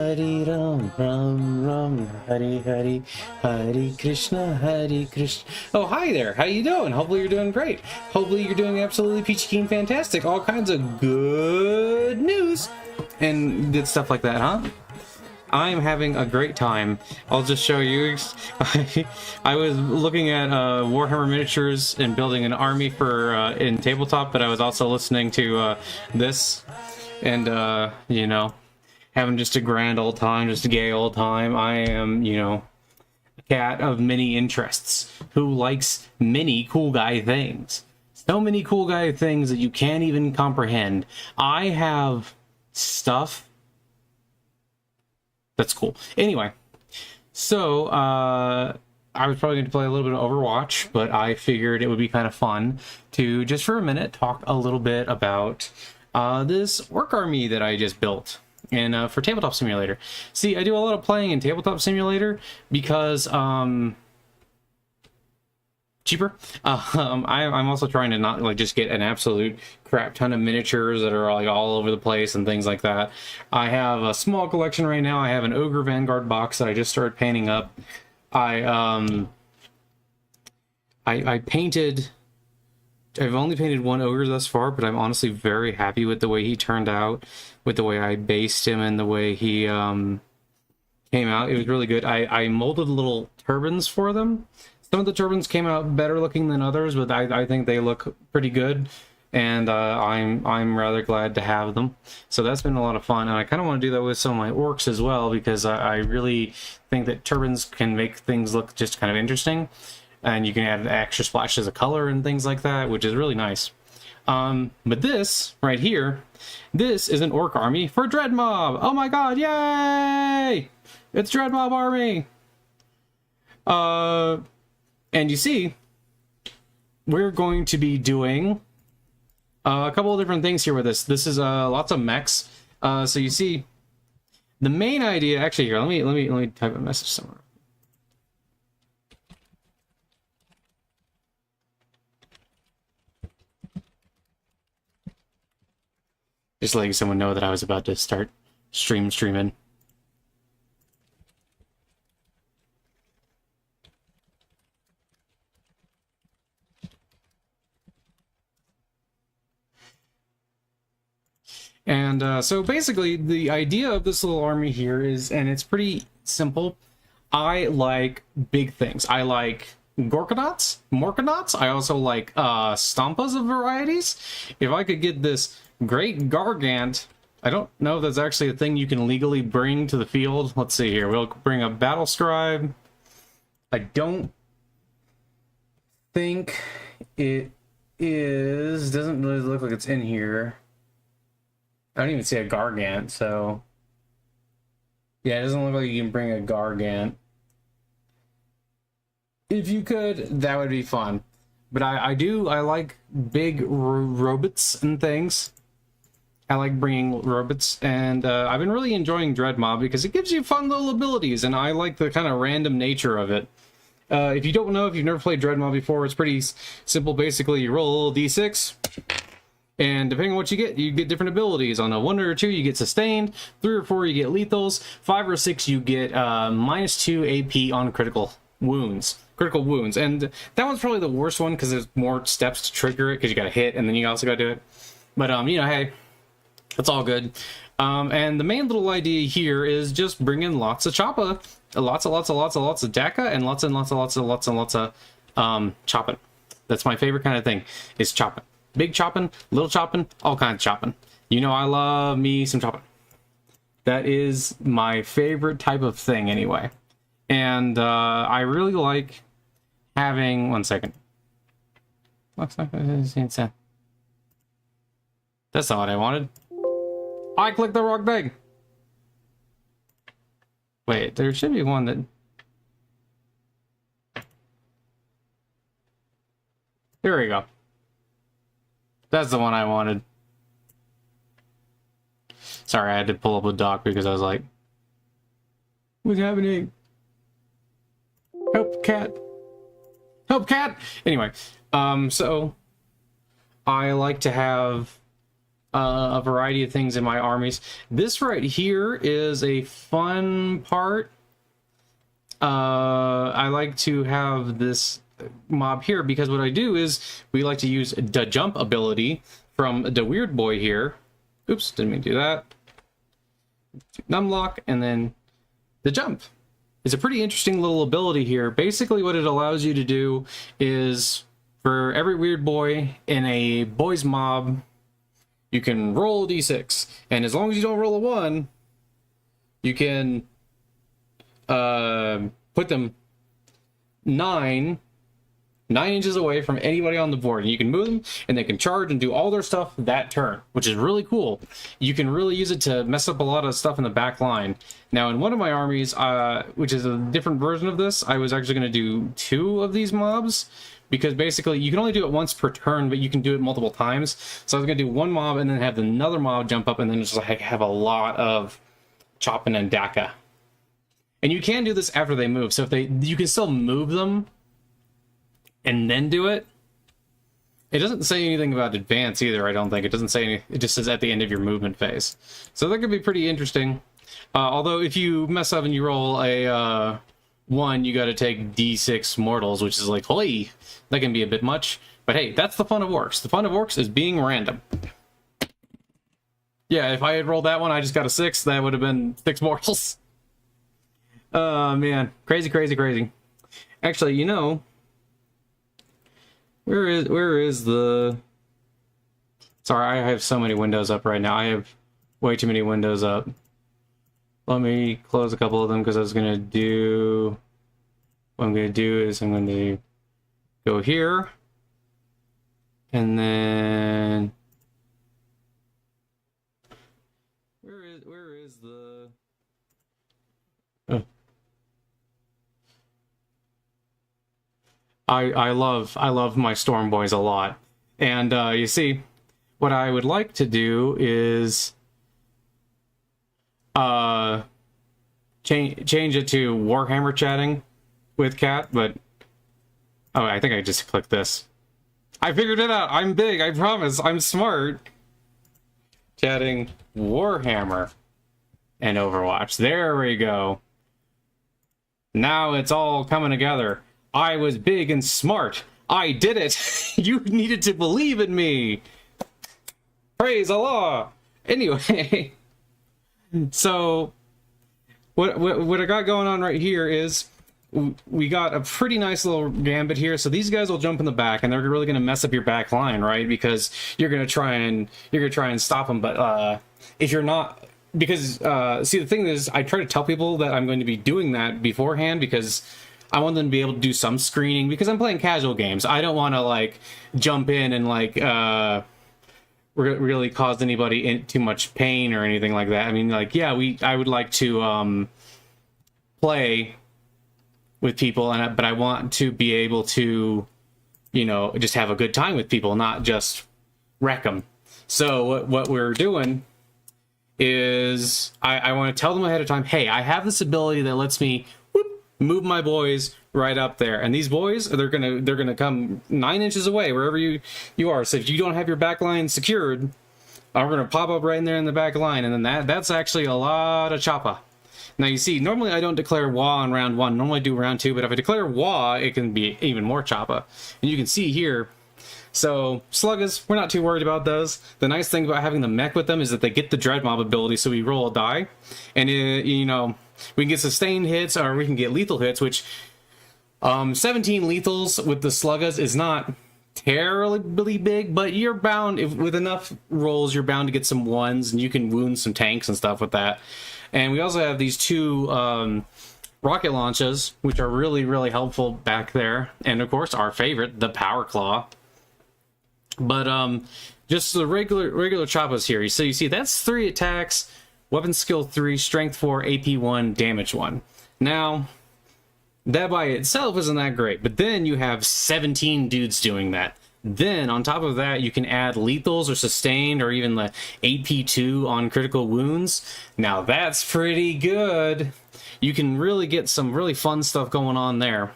Hari Ram, Ram Ram, Hari Hari, Hari Krishna, Hari Krishna. Oh, hi there. How you doing? Hopefully you're doing great. Hopefully you're doing absolutely peachy keen fantastic. All kinds of good news and good stuff like that, huh? I'm having a great time. I'll just show you. I was looking at Warhammer miniatures and building an army for in tabletop, but I was also listening to this and you know, having just a grand old time, just a gay old time. I am, you know, a cat of many interests who likes many cool guy things. So many cool guy things that you can't even comprehend. I have stuff that's cool. Anyway, so I was probably going to play a little bit of Overwatch, but I figured it would be kind of fun to just for a minute talk a little bit about this orc army that I just built. And for Tabletop Simulator. See, I do a lot of playing in Tabletop Simulator because cheaper. I'm also trying to not like just get an absolute crap ton of miniatures that are like all over the place and things like that. I have a small collection right now. I have an Ogre Vanguard box that I just started painting up. I painted. I've only painted one ogre thus far, but I'm honestly very happy with the way he turned out, with the way I based him and the way he came out. It was really good. I molded little turbans for them. Some of the turbans came out better looking than others, but I think they look pretty good, and I'm rather glad to have them. So that's been a lot of fun, and I kind of want to do that with some of my orcs as well, because I really think that turbans can make things look just kind of interesting. And you can add extra splashes of color and things like that, which is really nice. But this, right here, this is an orc army for Dread Mob! Oh my god, yay! It's Dread Mob army! And you see, we're going to be doing a couple of different things here with this. This is lots of mechs. So you see, the main idea, actually here, let me type a message somewhere. Just letting someone know that I was about to start streaming. And so basically the idea of this little army here is, and it's pretty simple. I like big things. I like Gorkanauts, Morkanauts. I also like Stompas of varieties. If I could get this Great Gargant, I don't know if that's actually a thing you can legally bring to the field. Let's see here. We'll bring a Battle Scribe. I don't think it is. Doesn't really look like it's in here. I don't even see a Gargant, so yeah, it doesn't look like you can bring a Gargant. If you could, that would be fun. But I like big robots and things. I like bringing robots, and I've been really enjoying Dread Mob because it gives you fun little abilities, and I like the kind of random nature of it. If you don't know, if you've never played Dread Mob before, it's pretty simple. Basically, you roll a little d6, and depending on what you get different abilities. On a 1 or 2, you get sustained. 3 or 4, you get lethals. 5 or 6, you get -2 AP on critical wounds. And that one's probably the worst one because there's more steps to trigger it, because you got to hit, and then you also got to do it. But you know, hey, that's all good. And the main little idea here is just bring in lots of choppa, lots of DACA, and lots of chopping. That's my favorite kind of thing, is chopping. Big chopping, little chopping, all kinds of chopping. You know, I love me some chopping. That is my favorite type of thing anyway. And I really like having, one second. That's not what I wanted. I clicked the wrong thing. Wait, there should be one that... Here we go. That's the one I wanted. Sorry, I had to pull up a doc because I was like, what's happening? Help, cat. Help, cat! Anyway, so I like to have a variety of things in my armies. This right here is a fun part. I like to have this mob here because what I do is we like to use the jump ability from the weird boy here. Oops, didn't mean to do that. Numlock, and then the jump. It's a pretty interesting little ability here. Basically what it allows you to do is for every weird boy in a boys mob, you can roll a d6, and as long as you don't roll a 1, you can put them 9 inches away from anybody on the board, and you can move them and they can charge and do all their stuff that turn, which is really cool. You can really use it to mess up a lot of stuff in the back line. Now in one of my armies, which is a different version of this, I was actually going to do 2 of these mobs, because basically you can only do it once per turn, but you can do it multiple times. So I was going to do 1 mob and then have another mob jump up, and then just like have a lot of chopping and daka. And you can do this after they move, so if you can still move them and then do it. It doesn't say anything about advance either, I don't think. It doesn't say anything. It just says at the end of your movement phase. So that could be pretty interesting. Although if you mess up and you roll a 1, you got to take d6 mortals, which is like, holy, that can be a bit much. But hey, that's the fun of orcs. The fun of orcs is being random. Yeah, if I had rolled that one, I just got a 6. That would have been 6 mortals. Oh man, crazy, crazy, crazy. Actually, you know, where is the... Sorry, I have so many windows up right now. I have way too many windows up. Let me close a couple of them because I was going to do... What I'm going to do is I'm going to go here. And then... Where is the... Oh. I love my Storm Boys a lot. And you see, what I would like to do is change it to Warhammer chatting with Cat, but oh, I think I just clicked this. I figured it out. I'm big, I promise. I'm smart. Chatting Warhammer and Overwatch. There we go. Now it's all coming together. I was big and smart. I did it. You needed to believe in me. Praise Allah. Anyway, so what I got going on right here is we got a pretty nice little gambit here. So these guys will jump in the back, and they're really going to mess up your back line, right? Because you're going to try and stop them. But if you're not, because see, the thing is, I try to tell people that I'm going to be doing that beforehand because I want them to be able to do some screening, because I'm playing casual games. I don't want to like jump in and like really cause anybody too much pain or anything like that. I mean, like, yeah, I would like to play with people, but I want to be able to, you know, just have a good time with people, not just wreck them. So what we're doing is I want to tell them ahead of time, hey, I have this ability that lets me move my boys right up there, and these boys, they're gonna come 9 inches away wherever you are. So if you don't have your back line secured, we're gonna pop up right in there in the back line, and then that's actually a lot of choppa. Now you see, normally I don't declare WA on round 1. Normally I do round 2, but if I declare WA, it can be even more choppa. And you can see here. So sluggers, we're not too worried about those. The nice thing about having the mech with them is that they get the dread mob ability, so we roll a die, and you know, we can get sustained hits or we can get lethal hits, which 17 lethals with the sluggers is not terribly big, but you're bound, with enough rolls, you're bound to get some 1s, and you can wound some tanks and stuff with that. And we also have these 2 rocket launches, which are really, really helpful back there. And of course, our favorite, the Power Claw. But just the regular choppas here. So you see, that's 3 attacks, weapon skill 3, strength 4, AP 1, damage 1. Now, that by itself isn't that great, but then you have 17 dudes doing that. Then, on top of that, you can add lethals or sustained or even the AP2 on critical wounds. Now, that's pretty good. You can really get some really fun stuff going on there.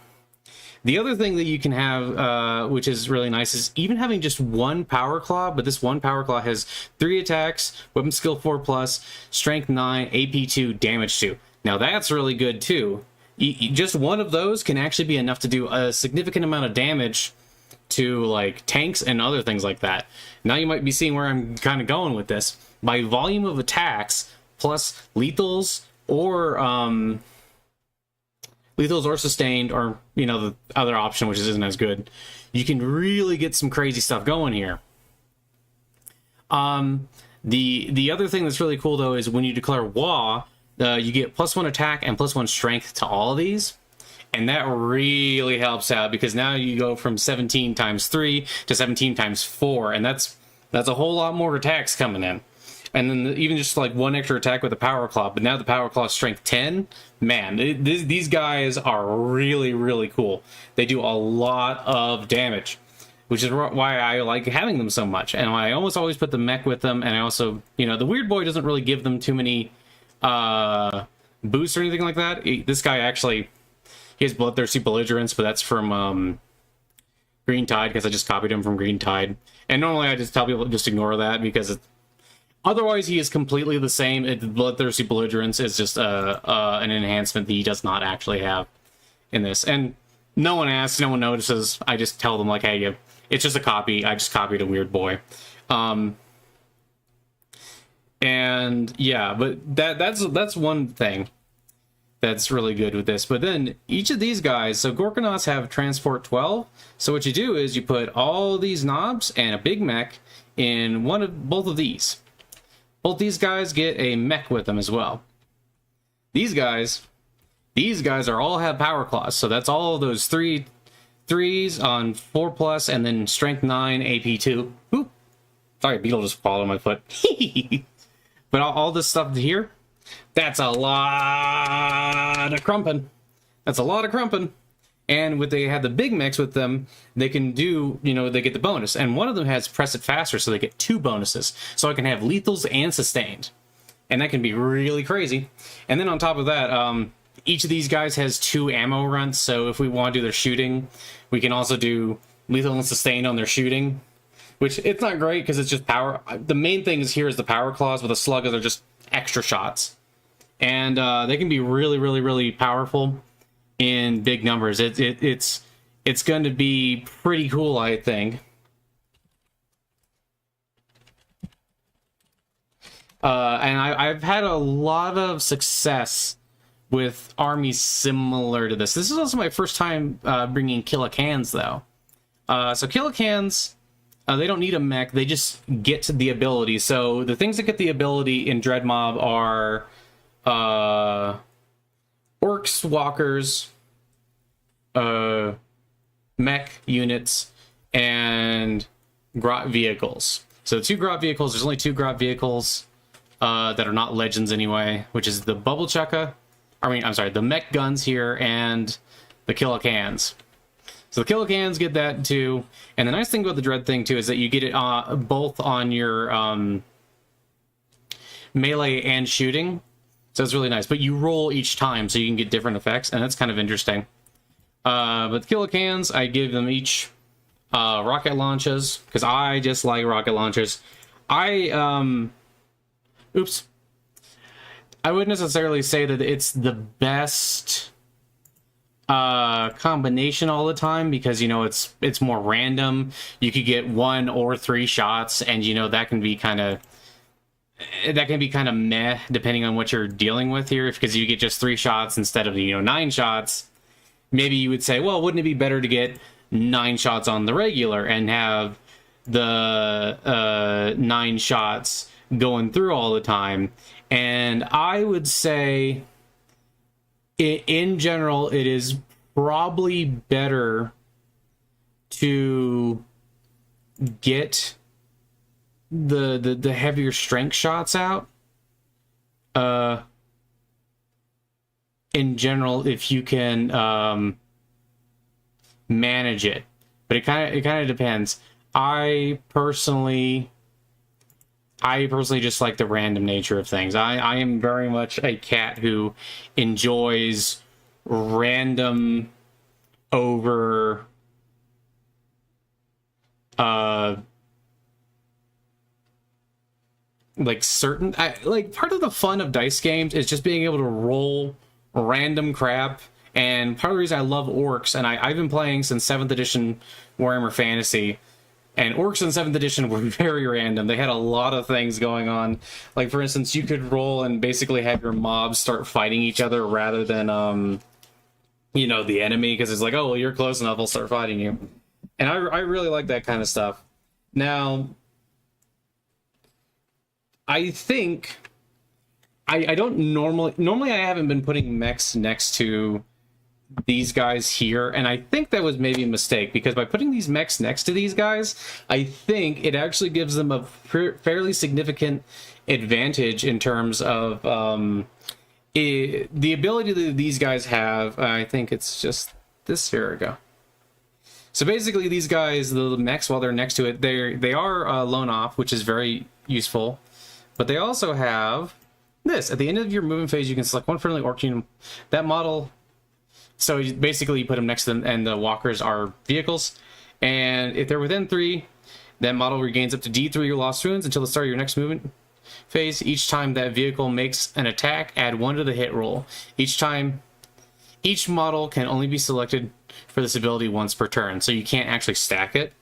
The other thing that you can have, which is really nice, is even having just one power claw, but this one power claw has 3 attacks, weapon skill 4+, strength 9, AP 2, damage 2. Now that's really good too. Just one of those can actually be enough to do a significant amount of damage to like tanks and other things like that. Now you might be seeing where I'm kind of going with this. By volume of attacks plus lethals or sustained, or you know, the other option which isn't as good, you can really get some crazy stuff going here. The other thing that's really cool though is when you declare WA, you get +1 attack and +1 strength to all of these. And that really helps out because now you go from 17 times 3 to 17 times 4, and that's a whole lot more attacks coming in. And then even just like 1 extra attack with the power claw, but now the power claw is strength 10. Man, these guys are really, really cool. They do a lot of damage, which is why I like having them so much. And I almost always put the mech with them, and I also, you know, the weird boy doesn't really give them too many boosts or anything like that. This guy actually, he has Bloodthirsty Belligerence, but that's from Green Tide, because I just copied him from Green Tide. And normally I just tell people to just ignore that, because otherwise he is completely the same. Bloodthirsty Belligerence is just an enhancement that he does not actually have in this. And no one asks, no one notices. I just tell them, like, hey, it's just a copy. I just copied a weird boy. And yeah, but that's one thing that's really good with this. But then each of these guys, so Gorkanauts have Transport 12. So what you do is you put all these knobs and a big mech in both of these. Both these guys get a mech with them as well. These guys are all have power claws. So that's all of those 3 threes on 4+, and then strength 9, AP 2. Ooh, sorry, a beetle just followed my foot. But all this stuff here, that's a lot of crumping. That's a lot of crumping. And when they have the big mechs with them, they can do, you know, they get the bonus. And one of them has Press It Faster, so they get 2 bonuses. So I can have lethals and sustained. And that can be really crazy. And then on top of that, each of these guys has 2 ammo runs. So if we want to do their shooting, we can also do lethal and sustained on their shooting. Which, it's not great because it's just power. The main thing here is the power claws. With a slugger, they're just extra shots. And they can be really, really, really powerful in big numbers. It's going to be pretty cool, I think. And I've had a lot of success with armies similar to this. This is also my first time bringing Killicans, though. So Killicans, they don't need a mech. They just get the ability. So the things that get the ability in Dread Mob are orks, walkers, mech units, and grot vehicles. So 2 grot vehicles. There's only 2 grot vehicles that are not legends anyway, which is the Bubble Chukka. The mech guns here and the Killicans. So the Killicans get that too. And the nice thing about the Dread thing too is that you get it both on your melee and shooting. So it's really nice. But you roll each time so you can get different effects, and that's kind of interesting. But the Killicans, I give them each rocket launches, because I just like rocket launchers. I wouldn't necessarily say that it's the best combination all the time, because, you know, it's more random. You could get 1 or 3 shots, and, you know, that can be kind of meh depending on what you're dealing with here, because you get just 3 shots instead of, you know, 9 shots. Maybe you would say, well, wouldn't it be better to get 9 shots on the regular and have the 9 shots going through all the time? And I would say, in general, it is probably better to get the heavier strength shots out. In general, if you can manage it, but it kind of depends. I personally just like the random nature of things. I am very much a cat who enjoys random over like certain like part of the fun of dice games is just being able to roll random crap. And part of the reason I love orcs, and I've been playing since 7th edition Warhammer Fantasy, and orcs in 7th edition were very random. They had a lot of things going on. Like, for instance, you could roll and basically have your mobs start fighting each other rather than, you know, the enemy, because it's like, oh, well, you're close enough, I'll start fighting you. And I really like that kind of stuff. Now, I think... I don't normally I haven't been putting mechs next to these guys here, and I think that was maybe a mistake, because by putting these mechs next to these guys, I think it actually gives them a fairly significant advantage in terms of the ability that these guys have. I think it's just this. Here we go. So basically, these guys, the mechs, while they're next to it, they are loan off, which is very useful, but they also have this. At the end of your movement phase, you can select one friendly orc unit. That model. So basically, you put them next to them, and the walkers are vehicles. And if they're within 3, that model regains up to D3 your lost wounds until the start of your next movement phase. Each time that vehicle makes an attack, add 1 to the hit roll. Each model can only be selected for this ability once per turn, so you can't actually stack it.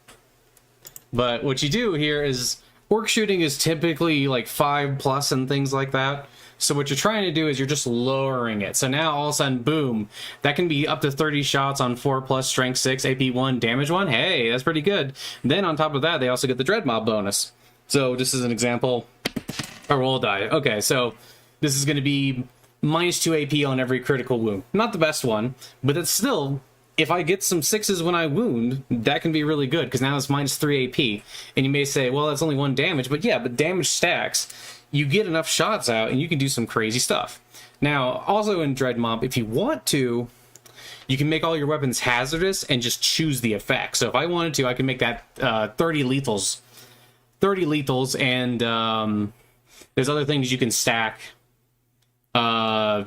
But what you do here is, orc shooting is typically like 5+ and things like that. So what you're trying to do is you're just lowering it. So now all of a sudden, boom, that can be up to 30 shots on 4+ strength 6, AP 1, damage 1. Hey, that's pretty good. Then on top of that, they also get the dread mob bonus. So just as an example, a roll die. Okay, so this is going to be -2 AP on every critical wound. Not the best one, but it's still, if I get some 6s when I wound, that can be really good, because now it's -3 AP. And you may say, well, that's only 1 damage, but yeah, but damage stacks. You get enough shots out, and you can do some crazy stuff. Now, also in Dread Mob, if you want to, you can make all your weapons hazardous and just choose the effect. So if I wanted to, I can make that 30 lethals. 30 lethals, and there's other things you can stack. Like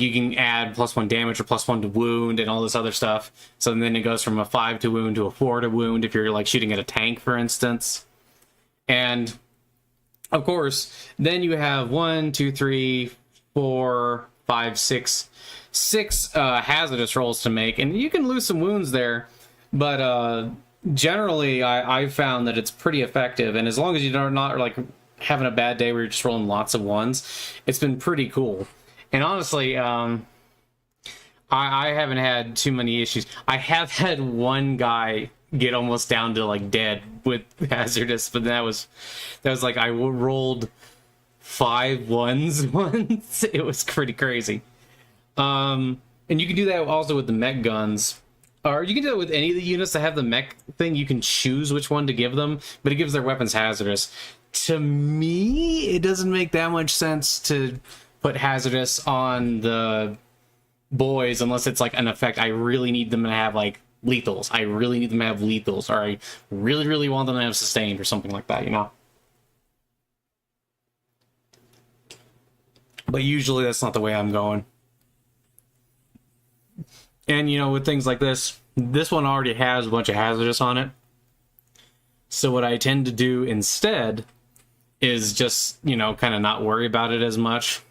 you can add +1 damage or +1 to wound and all this other stuff. So then it goes from a 5 to wound to a 4 to wound if you're like shooting at a tank, for instance. And of course, then you have 1, 2, 3, 4, 5, 6 hazardous rolls to make, and you can lose some wounds there, but generally I've found that it's pretty effective, and as long as you're not like having a bad day where you're just rolling lots of 1s, it's been pretty cool. And honestly, I haven't had too many issues. I have had one guy get almost down to like dead with hazardous, but that was like I rolled 5 1s once. It was pretty crazy. And you can do that also with the mech guns, or you can do it with any of the units that have the mech thing. You can choose which one to give them, but it gives their weapons hazardous. To me, it doesn't make that much sense to put hazardous on the boys unless it's like an effect I really need them to have, like lethals. I really need them to have lethals, or I really, really want them to have sustained or something like that, you know? But usually that's not the way I'm going. And, you know, with things like this one already has a bunch of hazardous on it. So what I tend to do instead is just, you know, kind of not worry about it as much.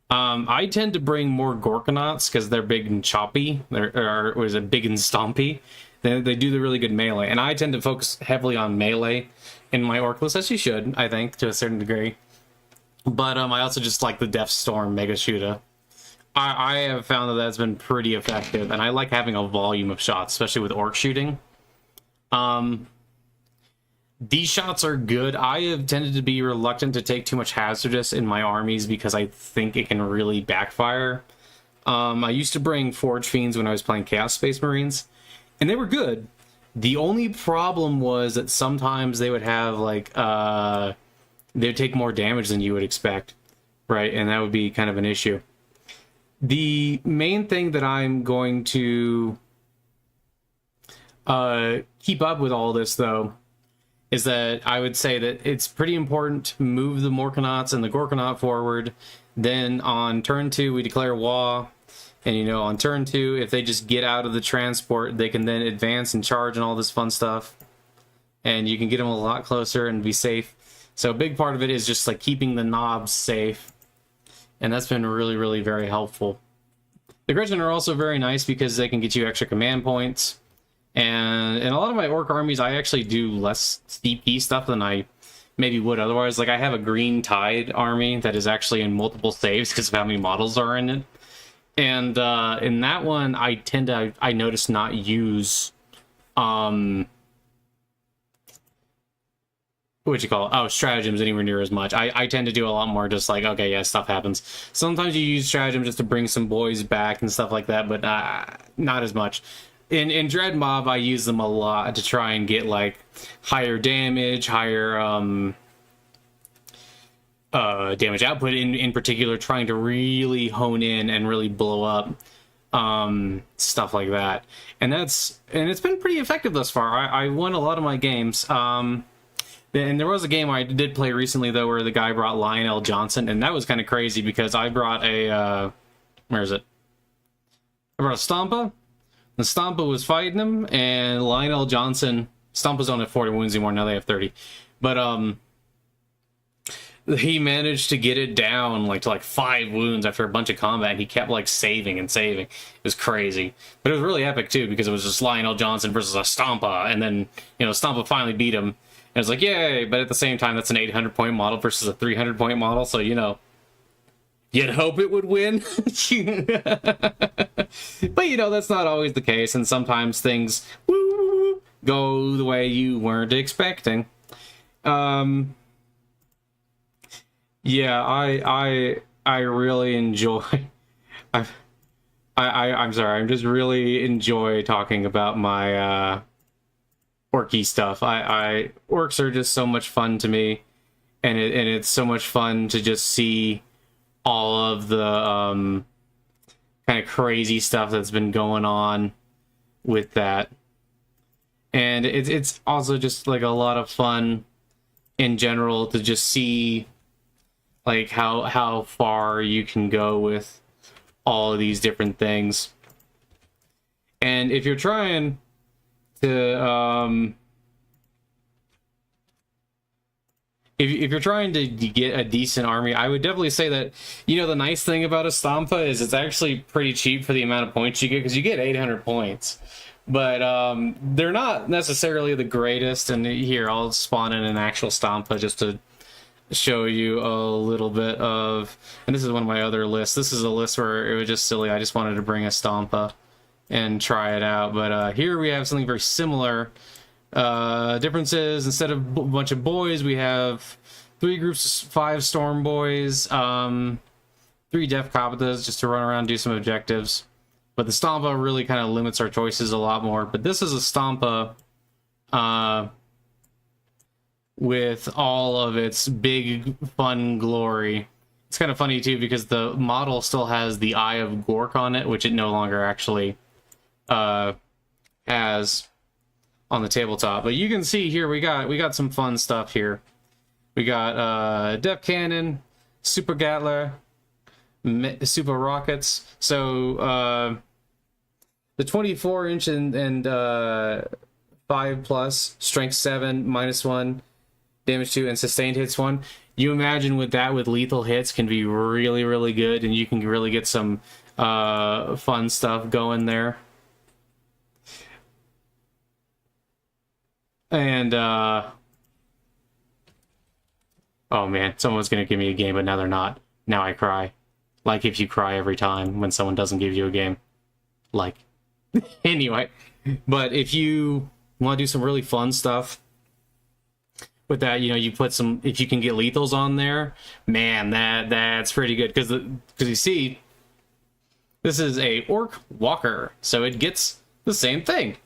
I tend to bring more Gorkonauts because they're big and choppy. They're big and stompy. They do the really good melee. And I tend to focus heavily on melee in my orc list, as you should, I think, to a certain degree. But I also just like the Death Storm Mega Shooter. I have found that that's been pretty effective, and I like having a volume of shots, especially with orc shooting. These shots are good. I have tended to be reluctant to take too much hazardous in my armies because I think it can really backfire. I used to bring Forge Fiends when I was playing Chaos Space Marines, and they were good. The only problem was that sometimes they would have, like, they would take more damage than you would expect, right? And that would be kind of an issue. The main thing that I'm going to keep up with all this, though, is that I would say that it's pretty important to move the Morkonauts and the Gorkonaut forward. Then on turn 2, we declare Wa, And, you know, on turn 2, if they just get out of the transport, they can then advance and charge and all this fun stuff. And you can get them a lot closer and be safe. So a big part of it is just like keeping the knobs safe. And that's been really, really very helpful. The Gretchen are also very nice because they can get you extra command points. And in a lot of my orc armies, I actually do less CP stuff than I maybe would otherwise. Like, I have a green tide army that is actually in multiple saves because of how many models are in it. And in that one, I tend to, I notice, not use, what you call it? Oh, stratagems anywhere near as much. I tend to do a lot more just like, okay, yeah, stuff happens. Sometimes you use stratagem just to bring some boys back and stuff like that, but not as much. In Dread Mob, I use them a lot to try and get like higher damage, higher damage output in particular, trying to really hone in and really blow up stuff like that. And it's been pretty effective thus far. I won a lot of my games. And there was a game I did play recently though where the guy brought Lionel Johnson, and that was kind of crazy because I brought a where is it? I brought a Stompa. The Stompa was fighting him, and Lionel Johnson, Stompa's only 40 wounds anymore, now they have 30. But he managed to get it down like to like 5 wounds after a bunch of combat, and he kept like saving and saving. It was crazy. But it was really epic too, because it was just Lionel Johnson versus a Stompa, and then, you know, Stompa finally beat him. And it was like, yay, but at the same time, that's an 800-point model versus a 300-point model, so, you know, you'd hope it would win. But, you know, that's not always the case, and sometimes things go the way you weren't expecting. Yeah, I really enjoy... I'm sorry, I'm just really enjoy talking about my orky stuff. Orcs are just so much fun to me, and it's so much fun to just see all of the kind of crazy stuff that's been going on with that. And it's also just like a lot of fun in general to just see like how far you can go with all of these different things. And if you're trying to if you're trying to get a decent army, I would definitely say that, you know, the nice thing about a Stompa is it's actually pretty cheap for the amount of points you get, because you get 800 points. But they're not necessarily the greatest, and here, I'll spawn in an actual Stompa just to show you a little bit of... And this is one of my other lists. This is a list where it was just silly. I just wanted to bring a Stompa and try it out. But here we have something very similar. Differences, instead of a bunch of boys, we have 3 groups of 5 storm boys, 3 def kabutas just to run around and do some objectives. But the Stompa really kind of limits our choices a lot more. But this is a Stompa with all of its big fun glory. It's kind of funny too because the model still has the Eye of Gork on it, which it no longer actually has on the tabletop. But you can see here we got some fun stuff here. We got depth cannon, super gatler, super rockets. So the 24-inch and 5+, strength 7, -1, damage 2, and sustained hits 1. You imagine with that, with lethal hits, can be really, really good, and you can really get some fun stuff going there. And oh man, someone's gonna give me a game, but now they're not. Now I cry. Like if you cry every time when someone doesn't give you a game. Like. Anyway, but if you want to do some really fun stuff with that, you know, you put some, if you can get lethals on there, man, that's pretty good, because you see, this is a orc walker, so it gets the same thing.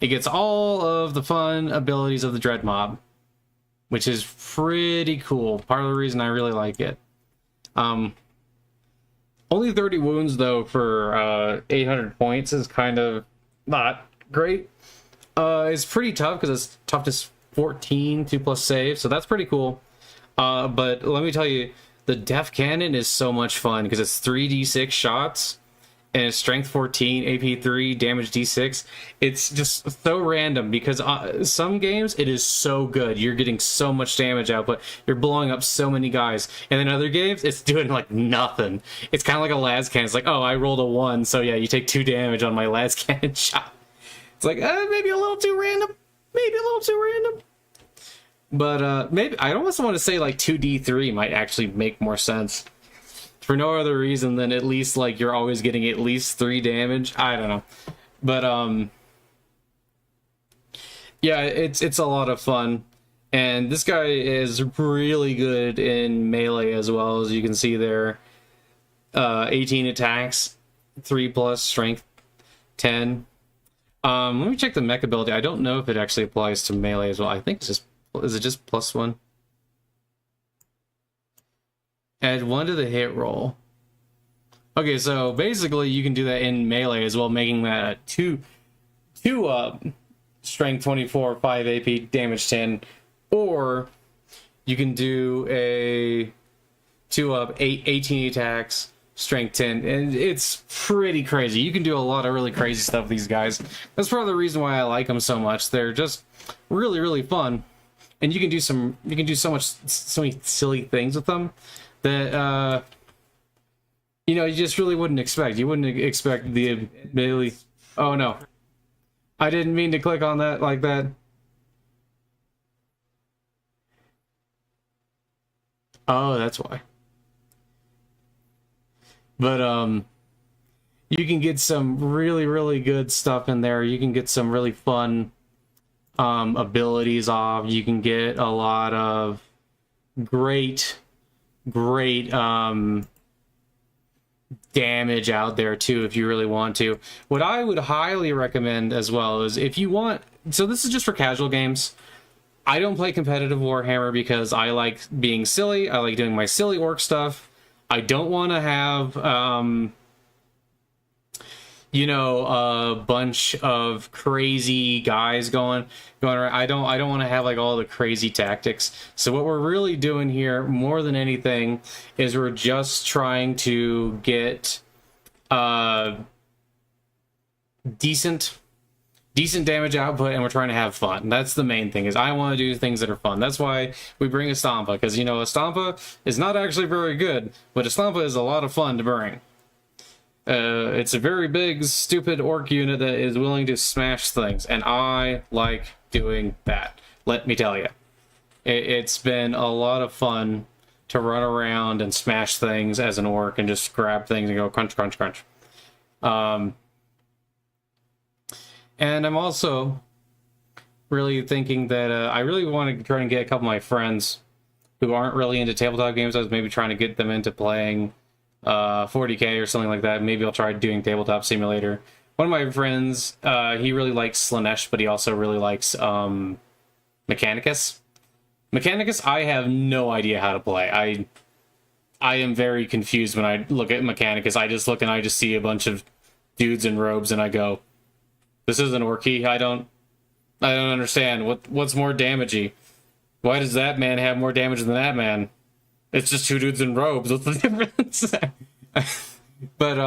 It gets all of the fun abilities of the Dread Mob, which is pretty cool. Part of the reason I really like it. Only 30 wounds, though, for 800 points is kind of not great. It's pretty tough because it's toughness 14, 2+ save, so that's pretty cool. But let me tell you, the Def Cannon is so much fun because it's 3d6 shots, and it's strength 14, AP 3, damage D6. It's just so random because some games it is so good. You're getting so much damage output. You're blowing up so many guys. And then other games, it's doing like nothing. It's kind of like a las cannon. It's like, oh, I rolled a 1, so yeah, you take 2 damage on my las cannon shot. It's like, maybe a little too random. Maybe a little too random. But maybe I almost want to say like 2d3 might actually make more sense. For no other reason than at least like you're always getting at least 3 damage. I don't know. But yeah, it's a lot of fun. And this guy is really good in melee as well, as you can see there. 18 attacks, 3+ strength, 10. Let me check the mech ability. I don't know if it actually applies to melee as well. I think it's just, is it just +1? Add 1 to the hit roll. Okay, so basically you can do that in melee as well, making that a 2 strength 24, 5 AP, damage 10, or you can do a 2 18 attacks, strength 10, and it's pretty crazy. You can do a lot of really crazy stuff with these guys. That's part of the reason why I like them so much. They're just really, really fun, and you can do so many silly things with them that you know, you just really wouldn't expect. You wouldn't expect the ability. Oh no, I didn't mean to click on that like that. Oh, that's why. But you can get some really, really good stuff in there. You can get some really fun abilities off. You can get a lot of great damage out there too if you really want to. What I would highly recommend as well is if you want, so this is just for casual games. I don't play competitive Warhammer because I like being silly. I like doing my silly orc stuff. I don't want to have you know, a bunch of crazy guys going around. I don't want to have like all the crazy tactics. So what we're really doing here, more than anything, is we're just trying to get decent damage output, and we're trying to have fun. That's the main thing, is I want to do things that are fun. That's why we bring a Stompa, because, you know, a Stompa is not actually very good, but a Stompa is a lot of fun to bring. It's a very big, stupid orc unit that is willing to smash things, and I like doing that. Let me tell you. It's been a lot of fun to run around and smash things as an orc and just grab things and go crunch, crunch, crunch. And I'm also really thinking that I really want to try and get a couple of my friends who aren't really into tabletop games. I was maybe trying to get them into playing 40K or something like that. Maybe I'll try doing Tabletop Simulator. One of my friends, he really likes Slanesh, but he also really likes Mechanicus. Mechanicus, I have no idea how to play. I am very confused when I look at Mechanicus. I just look and I just see a bunch of dudes in robes and I go, this isn't Orky. I don't understand. What's more damagey? Why does that man have more damage than that man? It's just 2 dudes in robes. What's the difference? But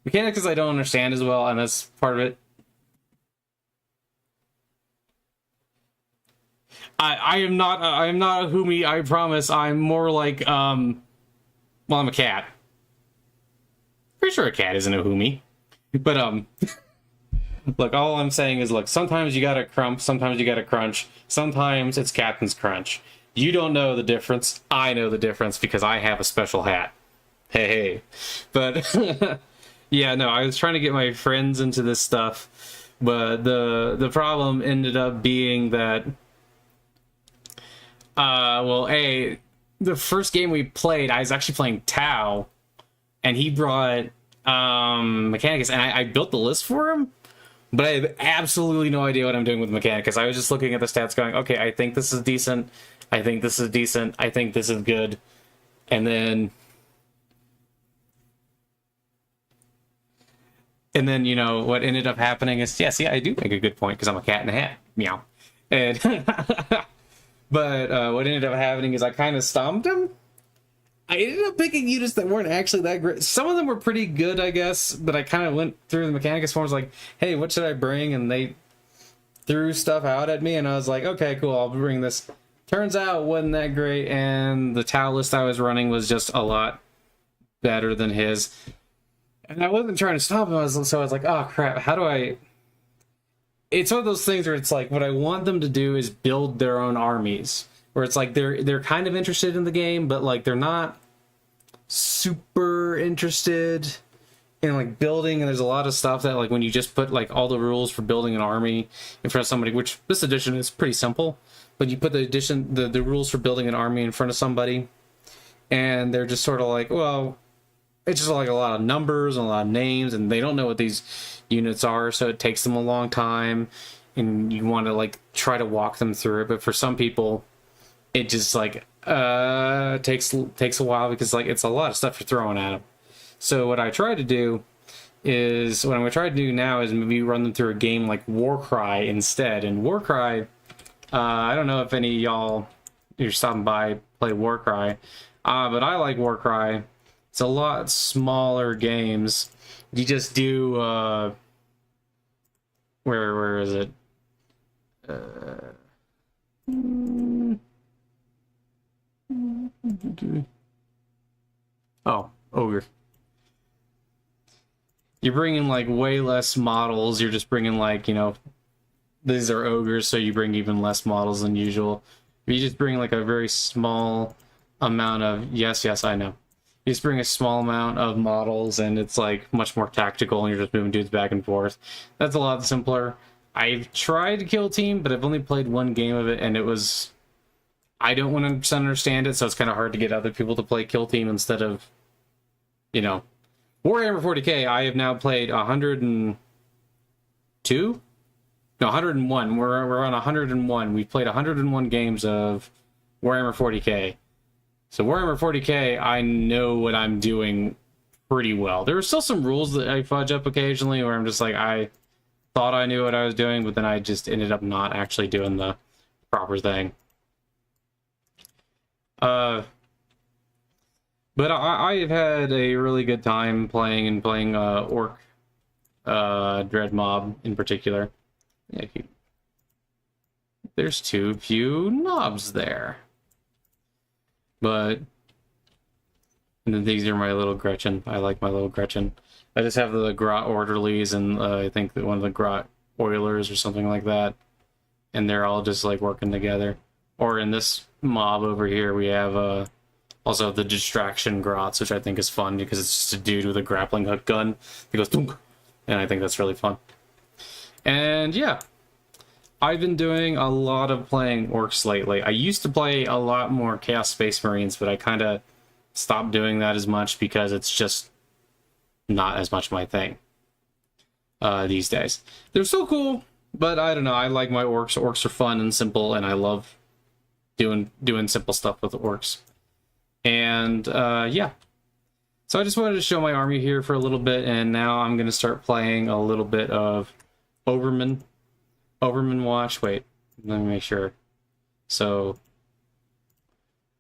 Mechanicus I don't understand as well, and that's part of it. I am not a Humi, I promise. I'm more like well, I'm a cat. Pretty sure a cat isn't a Humi. But look, all I'm saying is, look, sometimes you gotta crump, sometimes you gotta crunch, sometimes it's Captain's Crunch. You don't know the difference. I know the difference because I have a special hat. Hey. But yeah, no, I was trying to get my friends into this stuff, but the problem ended up being that well, the first game we played, I was actually playing Tau, and he brought Mechanicus, and I built the list for him, but I have absolutely no idea what I'm doing with Mechanicus. I was just looking at the stats going, okay, I think this is decent, I think this is decent, I think this is good, and then you know, what ended up happening is, yeah, see, I do make a good point, because I'm a cat in a hat. Meow. And but what ended up happening is I kind of stomped him, I ended up picking units that weren't actually that great. Some of them were pretty good, I guess, but I kind of went through the Mechanicus forums like, hey, what should I bring? And they threw stuff out at me, and I was like, okay, cool, I'll bring this. Turns out it wasn't that great, and the Tau list I was running was just a lot better than his. And I wasn't trying to stop him, so I was like, oh crap, how do I... It's one of those things where it's like, what I want them to do is build their own armies. Where it's like, they're kind of interested in the game, but like, they're not super interested in like building, and there's a lot of stuff that like when you just put like all the rules for building an army in front of somebody, which this edition is pretty simple, but you put the rules for building an army in front of somebody, and they're just sort of like, well, it's just like a lot of numbers and a lot of names, and they don't know what these units are, so it takes them a long time, and you want to like try to walk them through it. But for some people, it just like takes a while, because like it's a lot of stuff you're throwing at them. So what I try to do is, what I'm going to try to do now is maybe run them through a game like Warcry instead. And Warcry, I don't know if any of y'all, you're stopping by, play Warcry, but I like Warcry. It's a lot smaller games. You just do, where is it? Oh, Ogre. You're bringing like way less models. You're just bringing like, you know, these are ogres, so you bring even less models than usual. You just bring like a very small amount of, yes, I know. You just bring a small amount of models, and it's like much more tactical, and you're just moving dudes back and forth. That's a lot simpler. I've tried to Kill Team, but I've only played one game of it, and it was... I don't 100% understand it, so it's kind of hard to get other people to play Kill Team instead of, you know... Warhammer 40k, I have now played 102? No, 101. We're on 101. We've played 101 games of Warhammer 40k. So Warhammer 40k, I know what I'm doing pretty well. There are still some rules that I fudge up occasionally where I'm just like, I thought I knew what I was doing, but then I just ended up not actually doing the proper thing. But I've had a really good time playing Orc Dread Mob in particular. Yeah, there's too few knobs there. But and then these are my little Gretchen. I like my little Gretchen. I just have the Grot Orderlies and I think that one of the Grot Oilers or something like that. And they're all just like working together. Or in this mob over here, we have also the Distraction Grots, which I think is fun because it's just a dude with a grappling hook gun that goes dunk, and I think that's really fun. And yeah, I've been doing a lot of playing orcs lately. I used to play a lot more Chaos Space Marines, but I kind of stopped doing that as much because it's just not as much my thing these days. They're so cool, but I don't know. I like my orcs. Orcs are fun and simple, and I love doing simple stuff with orcs. And yeah, so I just wanted to show my army here for a little bit, and now I'm going to start playing a little bit of Overman Watch. Wait, let me make sure. So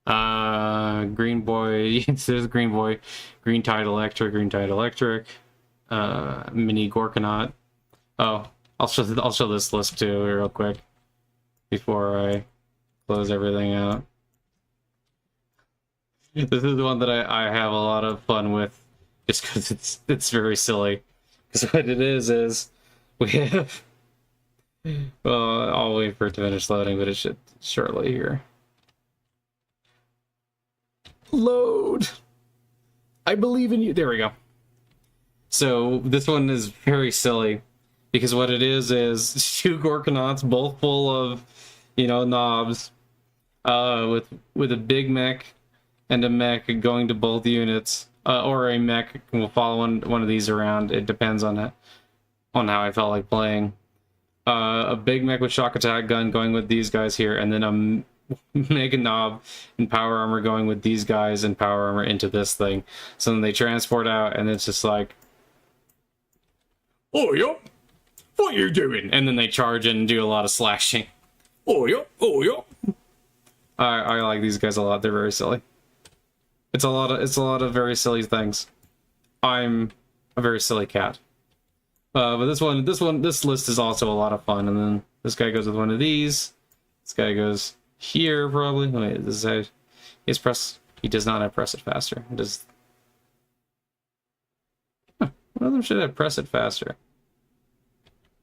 Green Boy, there's Green Boy, Green Tide Electric, Mini Gorkanaut. Oh, I'll show this list too real quick before I close everything out. This is the one that I have a lot of fun with, just because it's very silly. Because what it is we have... Well, I'll wait for it to finish loading, but it should shortly here. Load! I believe in you. There we go. So this one is very silly, because what it is 2 Gorkanauts, both full of, you know, knobs, with a big mech and a mech going to both units, or a mech will follow one of these around. It depends on how I felt like playing. A big mech with shock attack gun going with these guys here, and then a mega knob and power armor going with these guys and power armor into this thing. So then they transport out, and it's just like, oh yep, what you doing? And then they charge in and do a lot of slashing. Oh yep, oh yep. I like these guys a lot. They're very silly. It's a lot of very silly things. I'm a very silly cat. But this list is also a lot of fun. And then this guy goes with one of these. This guy goes here probably. Wait, this is he does not have press it faster. It does. Huh, one of them should have press it faster.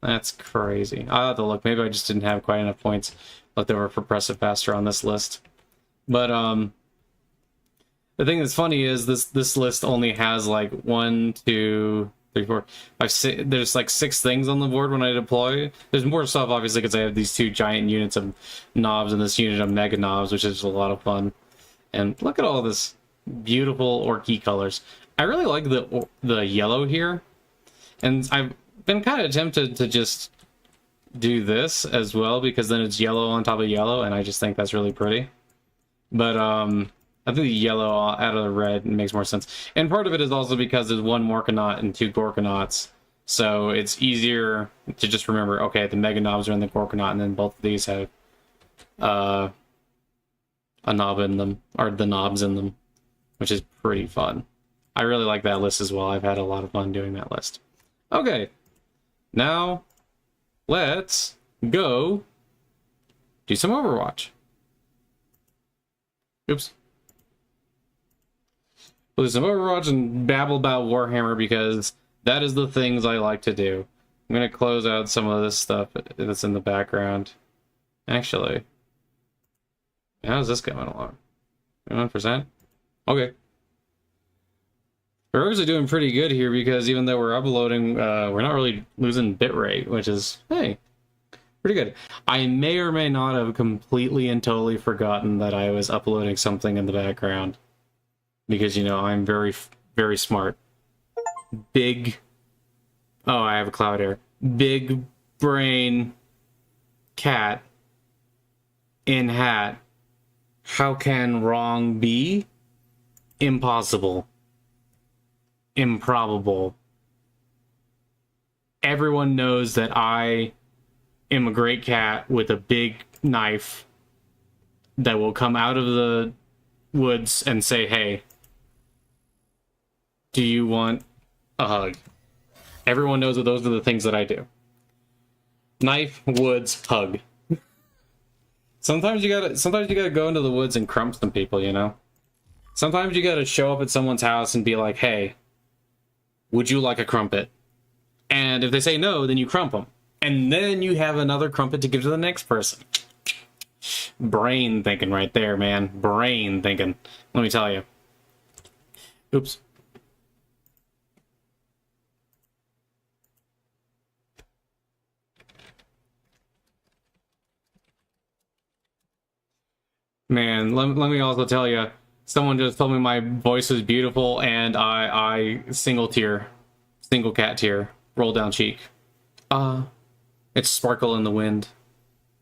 That's crazy. I'll have to look. Maybe I just didn't have quite enough points left over for press it faster on this list. But the thing that's funny is this list only has like 1, 2, 3, 4, 5, 6. There's like 6 things on the board when I deploy. There's more stuff obviously because I have these 2 giant units of knobs and this unit of mega knobs, which is a lot of fun. And look at all this beautiful orky colors. I really like the yellow here, and I've been kind of tempted to just do this as well because then it's yellow on top of yellow, and I just think that's really pretty. But I think the yellow out of the red makes more sense. And part of it is also because there's 1 Morkanaut and 2 Gorkanauts. So it's easier to just remember, okay, the Mega Knobs are in the Gorkanaut, and then both of these have a knob in them, or the knobs in them, which is pretty fun. I really like that list as well. I've had a lot of fun doing that list. Okay, now let's go do some Overwatch. Oops. We'll do some Overwatch and babble about Warhammer because that is the things I like to do. I'm going to close out some of this stuff that's in the background. Actually, how's this coming along? 1%? Okay. We're actually doing pretty good here because even though we're uploading, we're not really losing bitrate, which is, hey, pretty good. I may or may not have completely and totally forgotten that I was uploading something in the background. Because, you know, I'm very, very smart. Big... Oh, I have a cloud air. Big brain cat in hat. How can wrong be? Impossible. Improbable. Everyone knows that I am a great cat with a big knife that will come out of the woods and say, hey, do you want a hug? Everyone knows that those are the things that I do. Knife, woods, hug. Sometimes you gotta go into the woods and crump some people, you know? Sometimes you gotta show up at someone's house and be like, hey, would you like a crumpet? And if they say no, then you crump them. And then you have another crumpet to give to the next person. Brain thinking right there, man. Brain thinking. Let me tell you. Oops. Man, let me also tell you, someone just told me my voice was beautiful, and I single cat tear, roll down cheek. It's sparkle in the wind.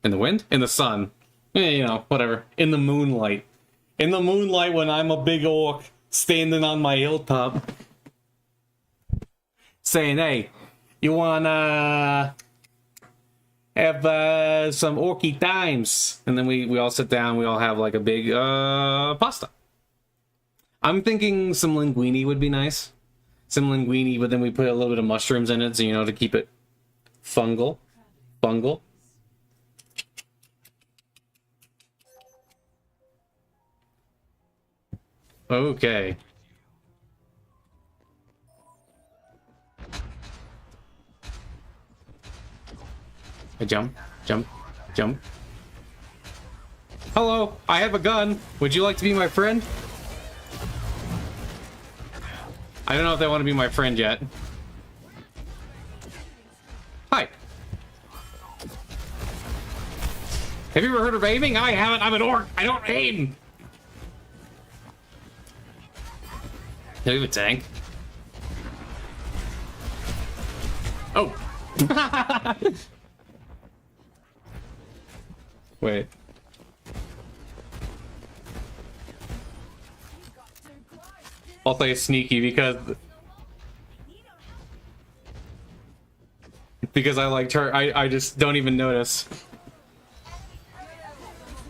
In the wind? In the sun. You know, whatever. In the moonlight. In the moonlight when I'm a big orc standing on my hilltop. Saying, hey, you wanna have some orky times? And then we all sit down, we all have like a big pasta. I'm thinking some linguine would be nice. Some linguine, but then we put a little bit of mushrooms in it, so you know, to keep it fungal. Okay. I jump. Hello, I have a gun. Would you like to be my friend? I don't know if they want to be my friend yet. Hi. Have you ever heard of aiming? I haven't. I'm an orc. I don't aim. Do we have a tank? Oh. Wait. I'll say sneaky because I liked her. I just don't even notice.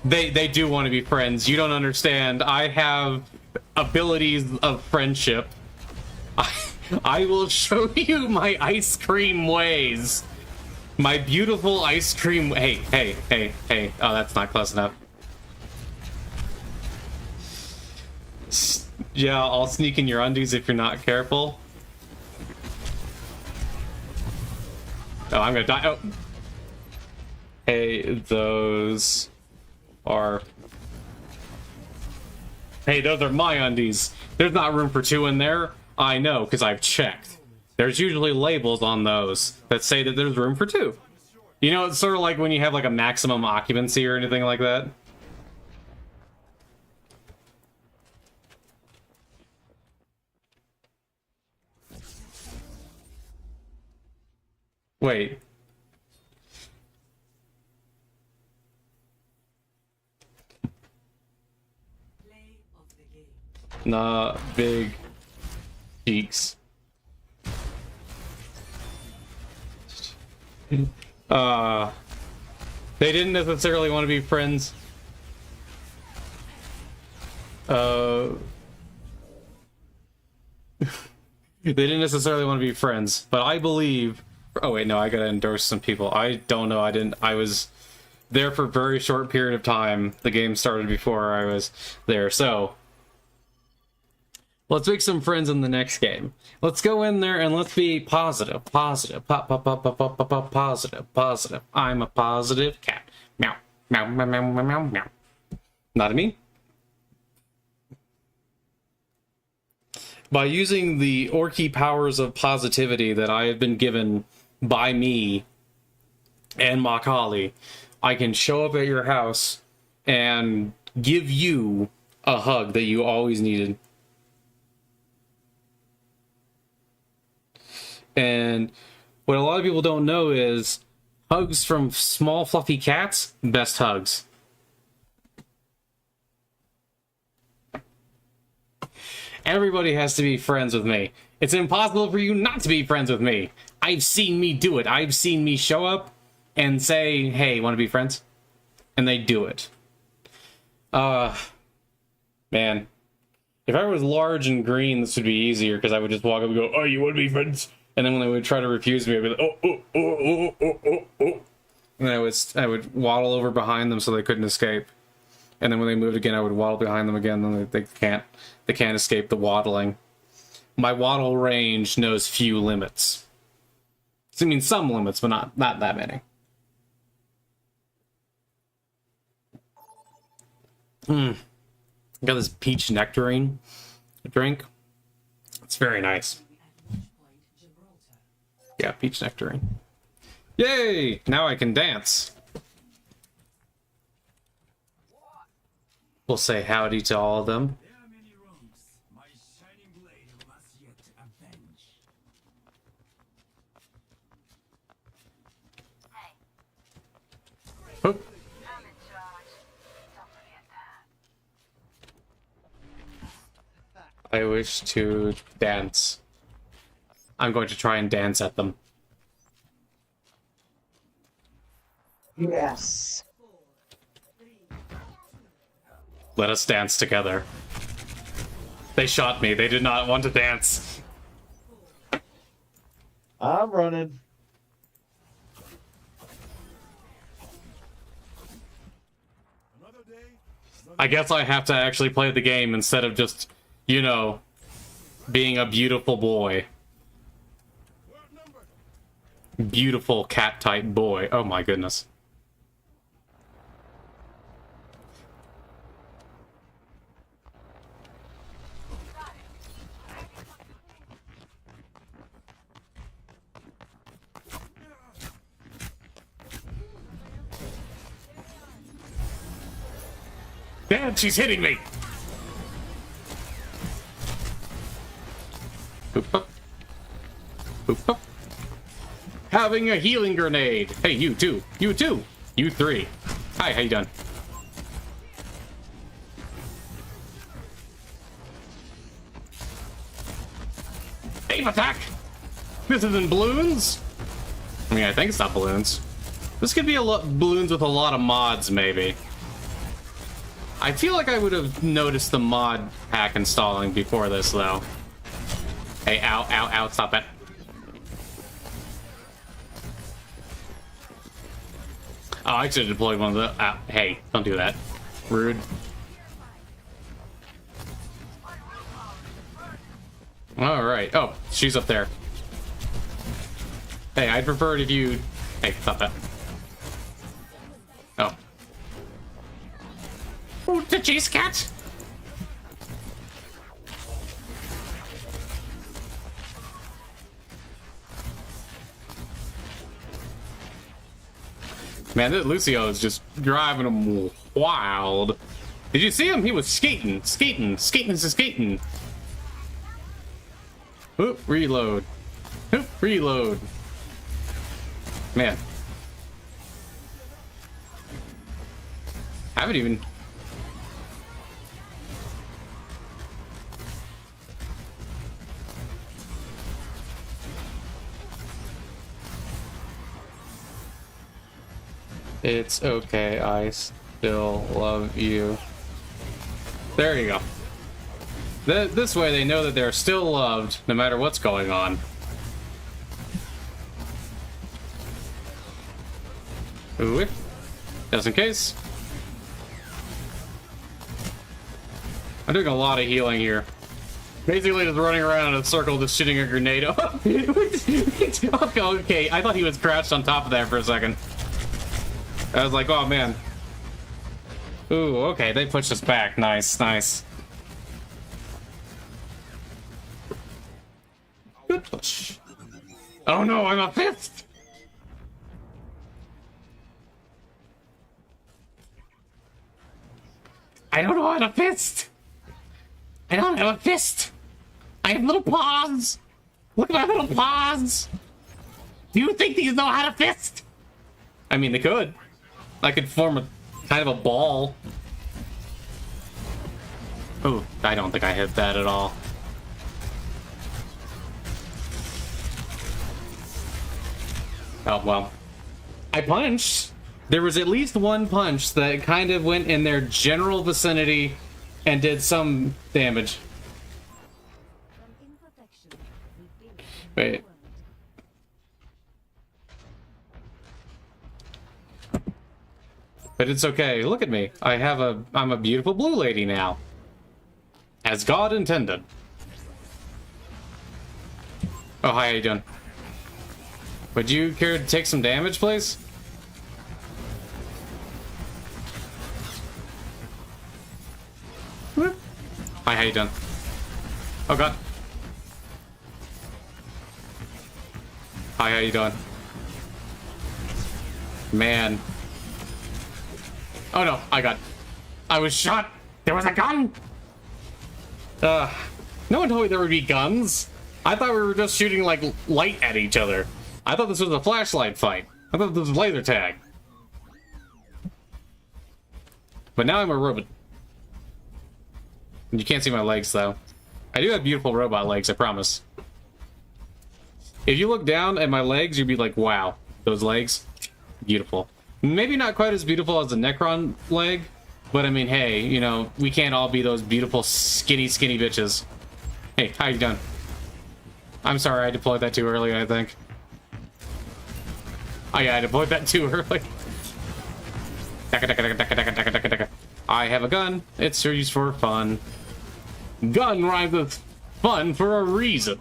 They do want to be friends. You don't understand. I have abilities of friendship. I will show you my ice cream ways. My beautiful ice cream. Hey, hey, hey, hey. Oh, that's not close enough. Yeah, I'll sneak in your undies if you're not careful. Oh, I'm gonna die. Oh. Hey, those are... Hey, those are my undies. There's not room for two in there. I know, because I've checked. There's usually labels on those that say that there's room for two. You know, it's sort of like when you have like a maximum occupancy or anything like that. Wait. Nah, big cheeks. They didn't necessarily want to be friends. They didn't necessarily want to be friends, but I believe... Oh wait, no, I gotta endorse some people. I don't know, I was there for a very short period of time. The game started before I was there, so... Let's make some friends in the next game. Let's go in there and let's be positive. Positive. Positive. I'm a positive cat. Meow. Meow, meow, meow, meow, meow, meow. Not me. By using the orky powers of positivity that I have been given by me and Makali, I can show up at your house and give you a hug that you always needed. And what a lot of people don't know is hugs from small fluffy cats, best hugs. Everybody has to be friends with me. It's impossible for you not to be friends with me. I've seen me do it. I've seen me show up and say, hey, want to be friends? And they do it. Man. If I was large and green, this would be easier, because I would just walk up and go, oh, you want to be friends? And then when they would try to refuse me, I'd be like, oh. And I would waddle over behind them so they couldn't escape. And then when they moved again, I would waddle behind them again, and they can't escape the waddling. My waddle range knows few limits. I mean, some limits, but not that many. Got this peach nectarine drink. It's very nice. Yeah, peach nectarine. Yay! Now I can dance. We'll say howdy to all of them. Oh. I wish to dance. I'm going to try and dance at them. Yes. Let us dance together. They shot me. They did not want to dance. I'm running. I guess I have to actually play the game instead of just, you know, being a beautiful boy. Beautiful cat-type boy. Oh my goodness. Damn, she's hitting me! Boop, boop. Boop, boop. Having a healing grenade! Hey, you too! You too! You three! Hi, how you doing? Aim attack! This isn't balloons? I mean, I think it's not balloons. This could be balloons with a lot of mods, maybe. I feel like I would have noticed the mod pack installing before this, though. Hey, ow, ow, ow, stop that. Oh, I should have deployed one of the... hey, don't do that. Rude. Alright. Oh, she's up there. Hey, I'd prefer it if you... Hey, stop that. Oh. Oh, the cheese cat! Man, this Lucio is just driving him wild. Did you see him? He was skating. Oop, reload. Oop, reload. Man. I haven't even... It's okay, I still love you. There you go. This way they know that they're still loved, no matter what's going on. Ooh, just in case. I'm doing a lot of healing here. Basically just running around in a circle, just shooting a grenade. Okay, I thought he was crouched on top of that for a second. I was like, oh man. Ooh, okay, they pushed us back. Nice, nice. Good push. Oh no, I'm a fifth! I don't know how to fist! I don't have a fist! I have little paws! Look at my little paws! Do you think these know how to fist? I mean, they could. I could form a kind of a ball. Oh, I don't think I hit that at all. Oh, well. I punched. There was at least one punch that kind of went in their general vicinity and did some damage. Wait. But it's okay. Look at me. I'm a beautiful blue lady now. As God intended. Oh, hi, how you doing? Would you care to take some damage, please? Whoop. Hi, how you doing? Oh, God. Hi, how you doing? Man. Oh, no, I was shot. There was a gun. No one told me there would be guns. I thought we were just shooting, like, light at each other. I thought this was a flashlight fight. I thought this was laser tag. But now I'm a robot. You can't see my legs, though. I do have beautiful robot legs, I promise. If you look down at my legs, you'd be like, wow, those legs, beautiful. Maybe not quite as beautiful as the Necron leg, but I mean, hey, you know, we can't all be those beautiful, skinny bitches. Hey, how you doing? I'm sorry, I deployed that too early, I think. Oh yeah, I deployed that too early. I have a gun. It's used for fun. Gun rhymes with fun for a reason.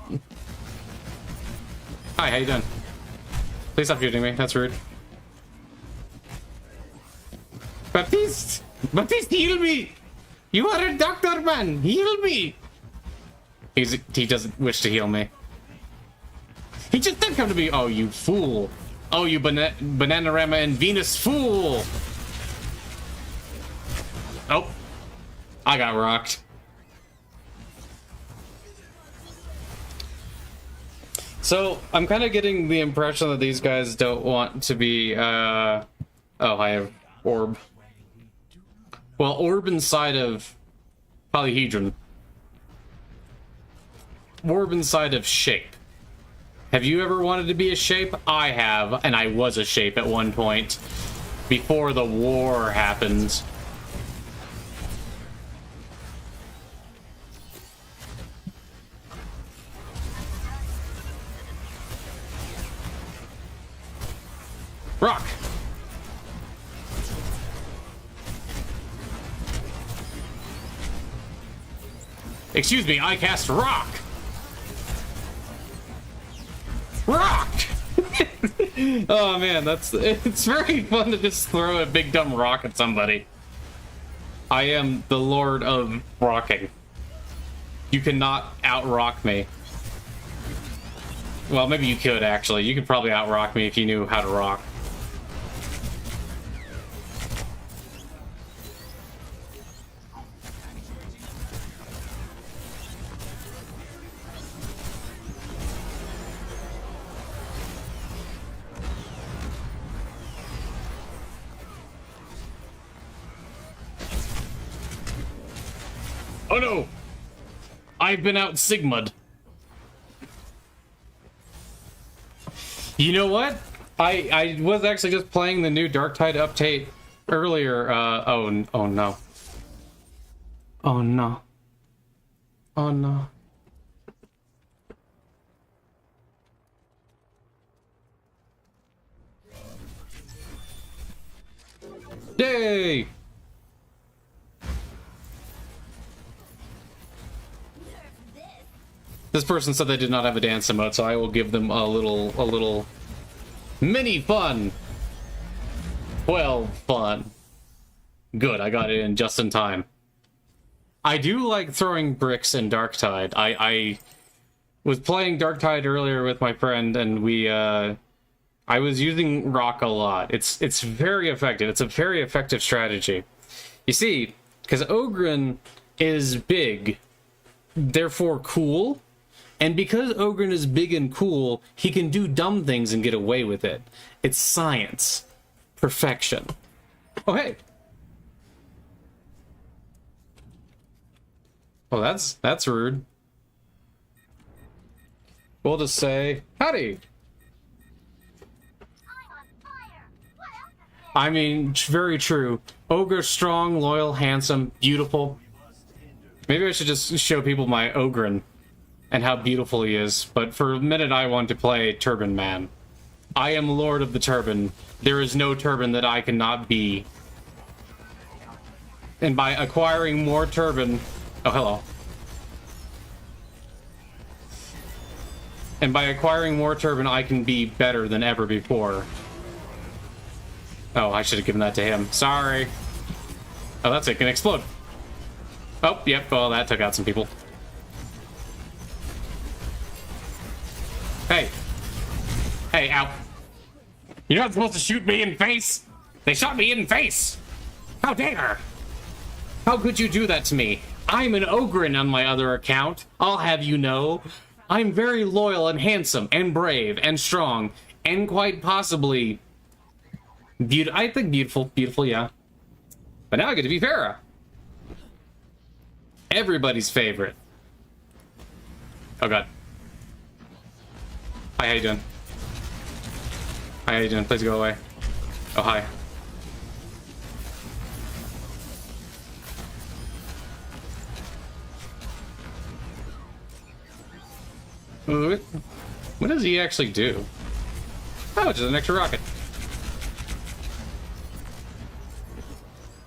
Hi, how you doing? Please stop shooting me. That's rude. Baptiste! Baptiste, heal me! You are a doctor, man! Heal me! He doesn't wish to heal me. He just did come to me. Oh, you fool. Oh, you Bananarama and Venus fool! Oh. I got rocked. So, I'm kind of getting the impression that these guys don't want to be, oh, I have orb. Well, orb inside of polyhedron. Orb inside of shape. Have you ever wanted to be a shape? I have, and I was a shape at one point before the war happened. Rock! Excuse me, I cast rock! Rock! Oh man, it's very fun to just throw a big dumb rock at somebody. I am the lord of rocking. You cannot out-rock me. Well, maybe you could, actually. You could probably out-rock me if you knew how to rock. Oh no! I've been out Sigma'd. You know what? I was actually just playing the new Darktide update earlier. Oh no. Oh no. Oh no. Yay! This person said they did not have a dance emote, so I will give them a little mini fun. Well, fun. Good, I got it in just in time. I do like throwing bricks in Darktide. I was playing Darktide earlier with my friend, and I was using rock a lot. It's very effective. It's a very effective strategy. You see, because Ogryn is big, therefore cool. And because Ogryn is big and cool, he can do dumb things and get away with it. It's science. Perfection. Oh, hey. Oh, that's rude. We'll just say, howdy. I mean, very true. Ogre's strong, loyal, handsome, beautiful. Maybe I should just show people my Ogryn and how beautiful he is, but for a minute I want to play Turban Man. I am Lord of the Turban. There is no turban that I cannot be. And by acquiring more turban... Oh, hello. And by acquiring more turban, I can be better than ever before. Oh, I should have given that to him. Sorry. Oh, that's it. Can explode. Oh, yep. Well, that took out some people. Hey. Hey, ow. You're not supposed to shoot me in face. They shot me in face. How dare. How could you do that to me? I'm an Ogryn on my other account. I'll have you know. I'm very loyal and handsome and brave and strong and quite possibly... I think beautiful, yeah. But now I get to be Farah. Everybody's favorite. Oh god. Hi, how you doing? Hi, how you doing? Please go away. Oh, hi. What does he actually do? Oh, just an extra rocket.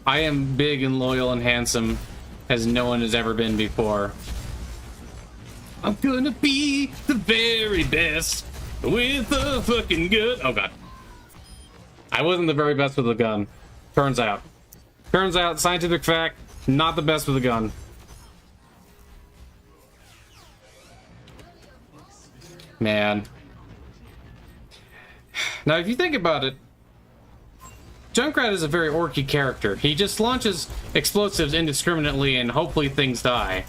I am big and loyal and handsome as no one has ever been before. I'm gonna be the very best with a fucking gun. Oh god. I wasn't the very best with a gun. Turns out. Turns out, scientific fact, not the best with a gun. Man. Now, if you think about it, Junkrat is a very orky character. He just launches explosives indiscriminately and hopefully things die.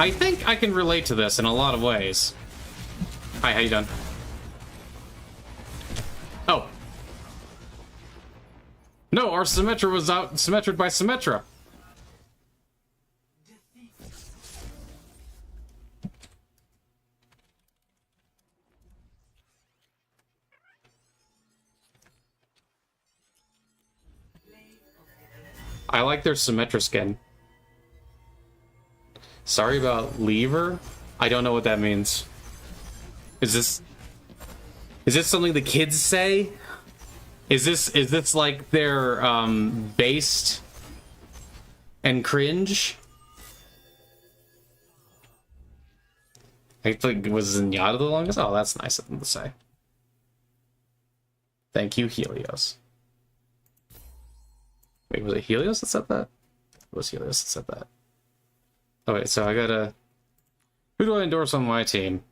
I think I can relate to this in a lot of ways. Hi, how you doing? Oh. No, our Symmetra was out Symmetraed by Symmetra. I like their Symmetra skin. Sorry about lever? I don't know what that means. Is this something the kids say? Is this like their based and cringe? I think was Zenyatta the longest. Oh, that's nice of them to say. Thank you, Helios. Wait, was it Helios that said that? It was Helios that said that. Oh wait, so I gotta. Who do I endorse on my team?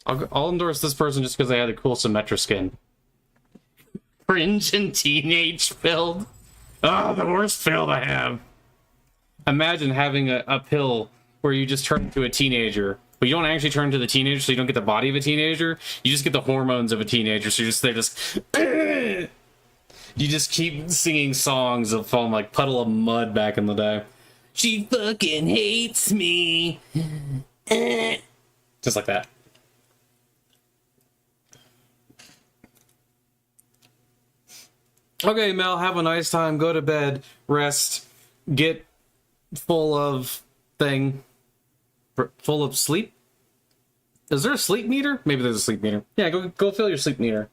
I'll endorse this person just because they had a cool Symmetra skin. Cringe and teenage build. Oh, the worst build I have. Imagine having a pill where you just turn into a teenager, but you don't actually turn into the teenager, so you don't get the body of a teenager. You just get the hormones of a teenager. So they're just you just keep singing songs of from like Puddle of Mud back in the day. She fucking hates me. Just like that. Okay, Mel, have a nice time. Go to bed. Rest. Get full of thing. Full of sleep? Is there a sleep meter? Maybe there's a sleep meter. Yeah, go fill your sleep meter.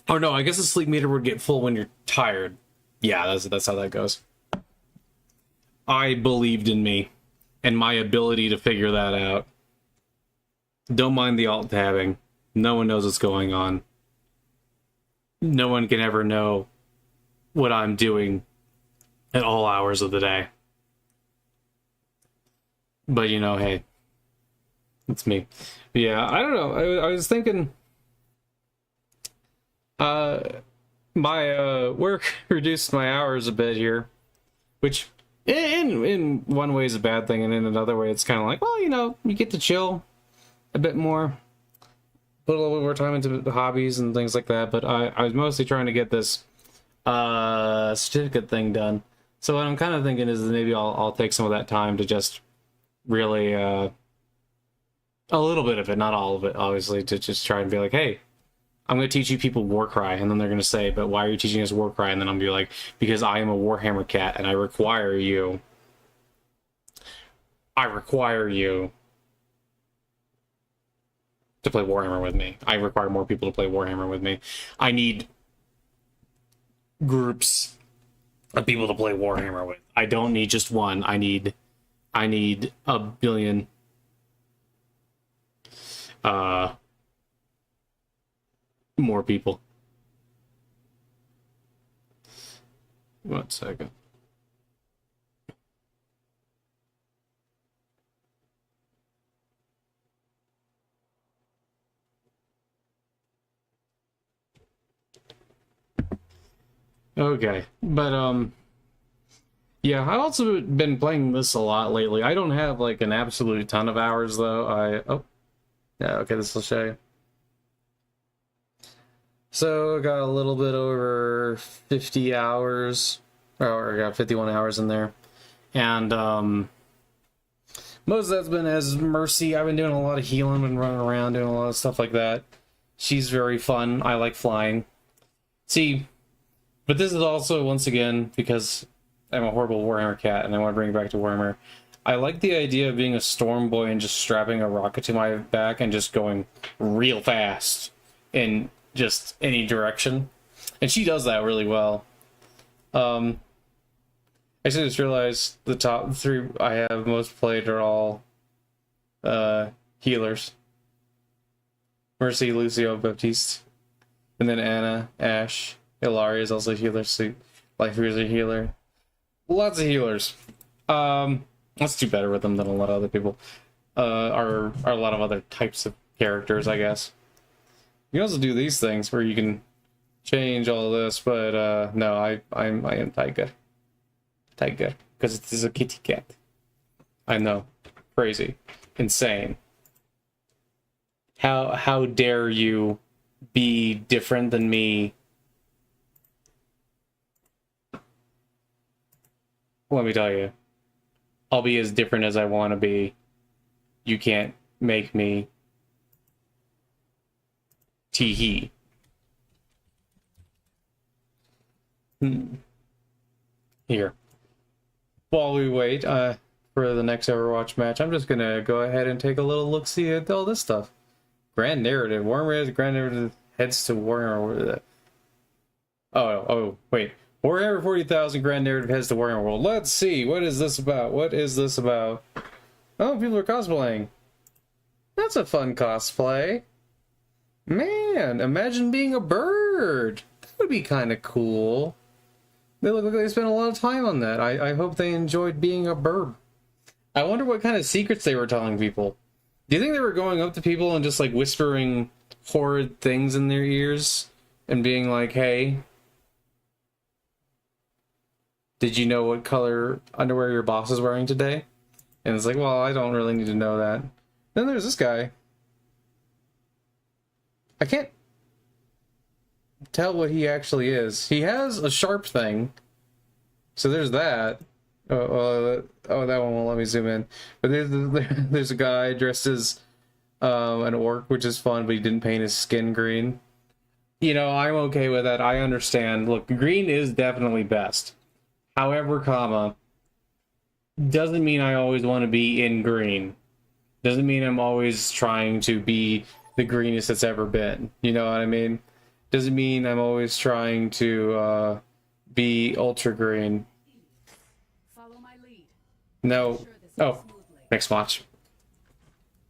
Oh no, I guess the sleep meter would get full when you're tired. Yeah, that's how that goes. I believed in me and my ability to figure that out. Don't mind the alt tabbing. No one knows what's going on. No one can ever know what I'm doing at all hours of the day. But you know, hey, it's me. Yeah, I don't know. I was thinking, my work reduced my hours a bit here, which in one way is a bad thing, and in another way it's kind of like, well, you know, you get to chill a bit more, put a little bit more time into the hobbies and things like that. But I was mostly trying to get this certificate thing done. So what I'm kind of thinking is that maybe I'll take some of that time to just really a little bit of it, not all of it, obviously, to just try and be like, hey, I'm going to teach you people Warcry, and then they're going to say, but why are you teaching us Warcry? And then I'm going to be like, because I am a Warhammer cat, and I require you to play Warhammer with me. I require more people to play Warhammer with me. I need groups of people to play Warhammer with. I don't need just one. I need a billion. More people. 1 second. Okay, but yeah, I've also been playing this a lot lately. I don't have like an absolute ton of hours though. Yeah, okay, this will show you. So I got a little bit over 50 hours, or I got 51 hours in there, and most of that's been as Mercy. I've been doing a lot of healing and running around doing a lot of stuff like that. She's very fun. I like flying. See. But this is also, once again, because I'm a horrible Warhammer cat and I want to bring it back to Warhammer, I like the idea of being a Storm Boy and just strapping a rocket to my back and just going real fast in just any direction. And she does that really well. I just realized the top 3 I have most played are all healers. Mercy, Lucio, Baptiste. And then Anna, Ashe. Ilaria is also a healer, so Life is a healer. Lots of healers. Let's do better with them than a lot of other people. Are a lot of other types of characters, I guess. You can also do these things where you can change all of this, but no, I am Tiger. Tiger, because it is a kitty cat. I know, crazy, insane. How dare you be different than me? Let me tell you, I'll be as different as I want to be. You can't make me. Tee-hee. Here. While we wait for for the next Overwatch match, I'm just gonna go ahead and take a little look-see at all this stuff. Grand narrative. Warhammer Grand narrative heads to Warhammer. Oh, wait. Warhammer 40,000 Grand narrative heads to Warhammer World. Let's see. What is this about? What is this about? Oh, people are cosplaying. That's a fun cosplay. Man, imagine being a bird. That would be kind of cool. They look like they spent a lot of time on that. I hope they enjoyed being a bird. I wonder what kind of secrets they were telling people. Do you think they were going up to people and just like whispering horrid things in their ears and being like, hey, did you know what color underwear your boss is wearing today? And it's like, well, I don't really need to know that. Then there's this guy. I can't tell what he actually is. He has a sharp thing. So there's that. Oh, that one won't let me zoom in. But there's a guy dressed as an orc, which is fun, but he didn't paint his skin green. You know, I'm okay with that. I understand. Look, green is definitely best. However, comma, doesn't mean I always want to be in green. Doesn't mean I'm always trying to be the greenest that's ever been. You know what I mean? Doesn't mean I'm always trying to be ultra green. Follow my lead. No. Oh, next watch.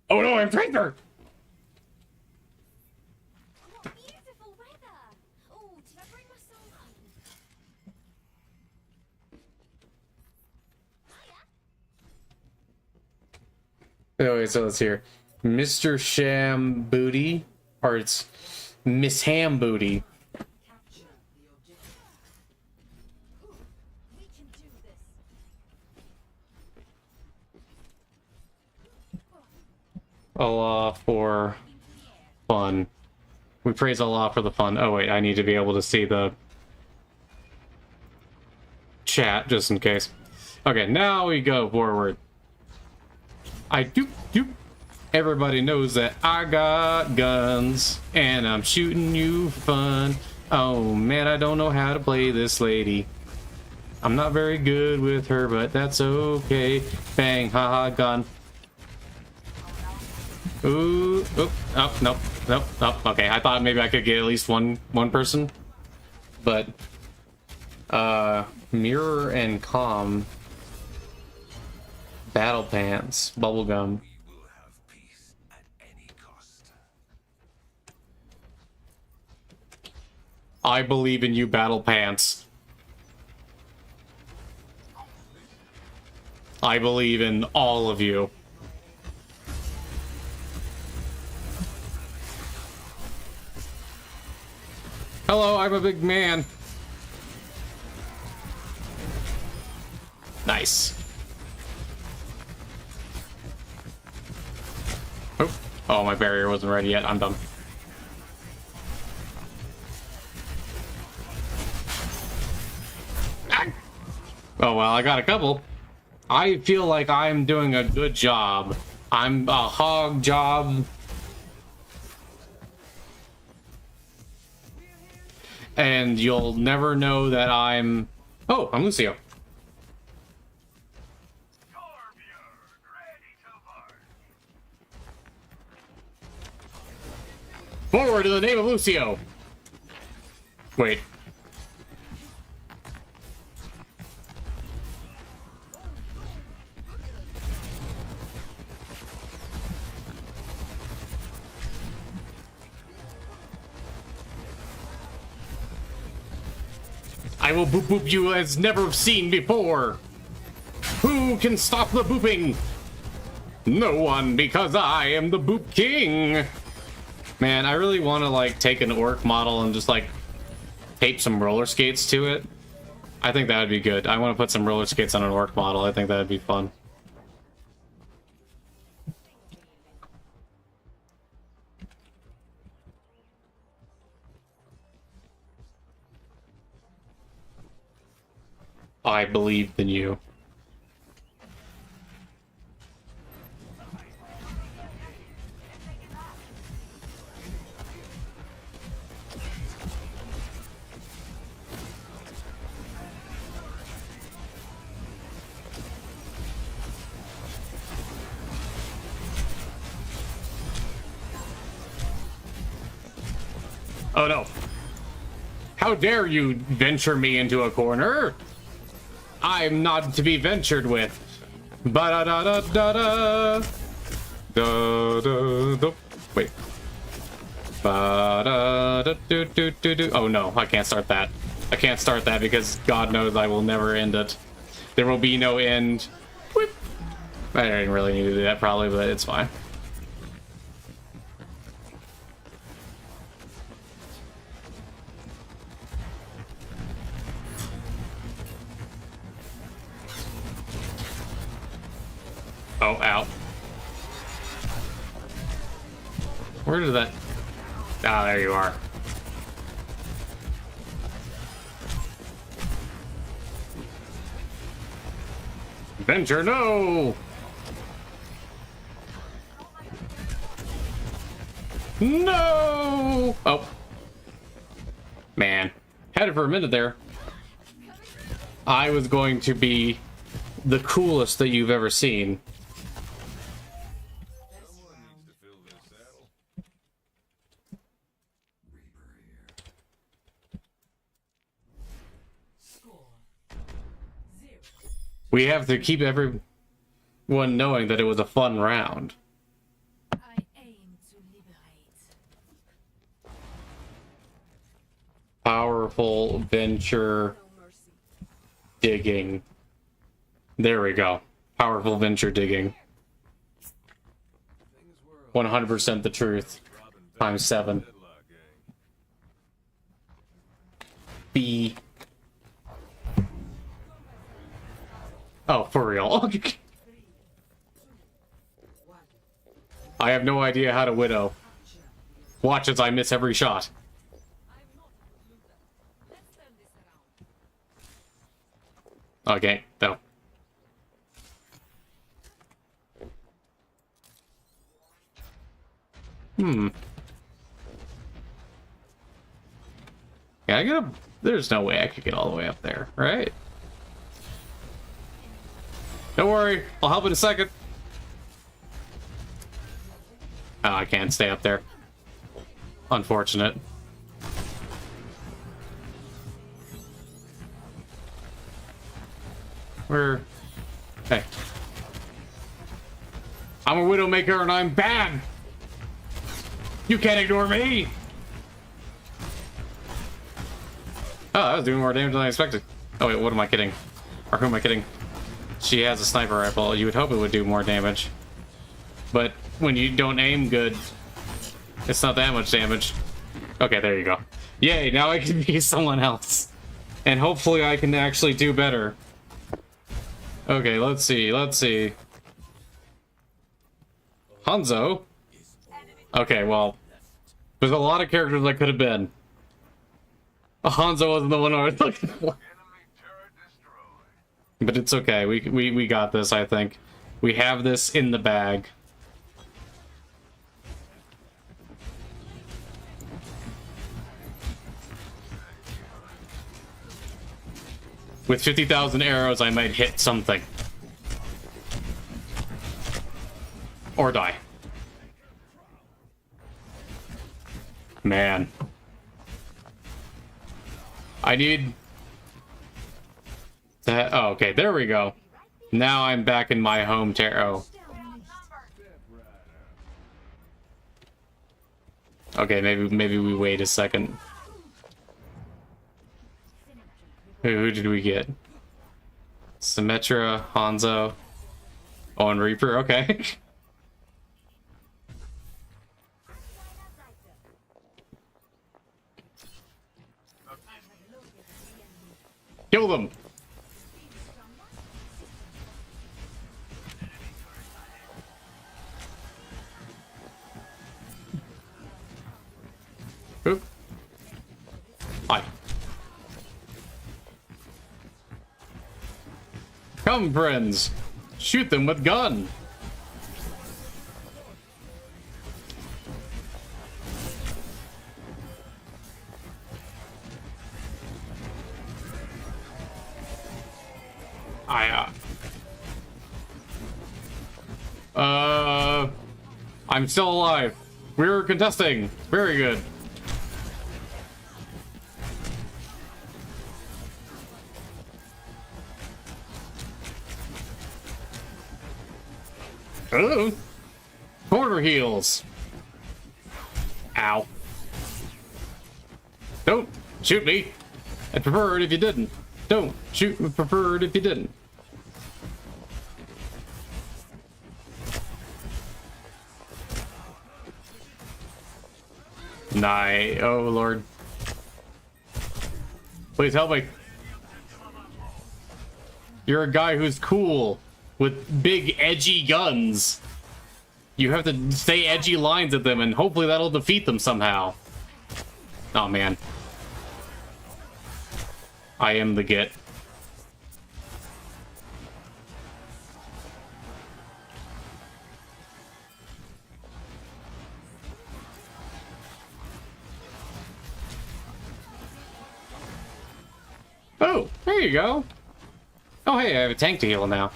Oh no, I'm traitor! What beautiful weather! Oh, did I bring my soul home? Okay, so let's hear. Mr. Sham Booty, or it's Miss Ham Booty. Capture the objective. We can do this. Allah for fun. We praise Allah for the fun. Oh wait, I need to be able to see the chat just in case. Okay, now we go forward. I do. Everybody knows that I got guns and I'm shooting you for fun. Oh man, I don't know how to play this lady. I'm not very good with her, but that's okay. Bang, haha, gun. Ooh, oop, oh, nope, okay, I thought maybe I could get at least one person. But, mirror and calm. Battle pants, bubblegum. I believe in you, Battle Pants. I believe in all of you. Hello, I'm a big man. Nice. Oh, my barrier wasn't ready yet. I'm done. Oh, well, I got a couple. I feel like I'm doing a good job. I'm a hog job. And you'll never know that I'm... Oh, I'm Lucio. Forward in the name of Lucio. Wait. I will boop boop you as never seen before. Who can stop the booping? No one, because I am the boop king. Man, I really want to like take an orc model and just like tape some roller skates to it. I think that would be good. I want to put some roller skates on an orc model. I think that would be fun. I believed in you. Oh no. How dare you venture me into a corner? I'm not to be ventured with. Ba-da-da-da-da-da. Da-da-da. Wait. Ba-da-da-do-do-do-do. Oh no, I can't start that. I can't start that because God knows I will never end it. There will be no end. Whip. I didn't really need to do that probably, but it's fine. Oh, ow. Where did that... Ah, there you are. Venture, no! No! Oh. Man. Had it for a minute there. I was going to be the coolest that you've ever seen. We have to keep everyone knowing that it was a fun round. I aim to liberate. Powerful venture digging. There we go. Powerful venture digging. 100% the truth. Times 7. B. Oh, for real. I have no idea how to widow. Watch as I miss every shot. Okay, no. Yeah, I get up. There's no way I could get all the way up there, right? Don't worry, I'll help in a second. Oh, I can't stay up there. Unfortunate. Where? Hey. I'm a Widowmaker and I'm bad! You can't ignore me! Oh, that was doing more damage than I expected. Oh wait, what am I kidding? Or who am I kidding? She has a sniper rifle. You would hope it would do more damage. But when you don't aim good, it's not that much damage. Okay, there you go. Yay, now I can be someone else. And hopefully I can actually do better. Okay, let's see, let's see. Hanzo? Okay, well, there's a lot of characters I could have been. Hanzo wasn't the one I was looking for. But it's okay. We got this, I think. We have this in the bag. With 50,000 arrows, I might hit something. Or die. Man. I need... that. Oh, okay, there we go. Now I'm back in my home tarot. Okay, maybe we wait a second. Who did we get? Symmetra, Hanzo, oh, and Reaper. Okay. Kill them. Oop. Hi. Come, friends. Shoot them with gun. I'm still alive. We're contesting. Very good. Oh, corner heels. Ow. Don't shoot me. I'd prefer it if you didn't. Don't shoot me. Prefer it if you didn't. Nah. Oh, Lord. Please help me. You're a guy who's cool with big, edgy guns. You have to say edgy lines at them, and hopefully that'll defeat them somehow. Oh, man. I am the Git. Oh, there you go. Oh, hey, I have a tank to heal now.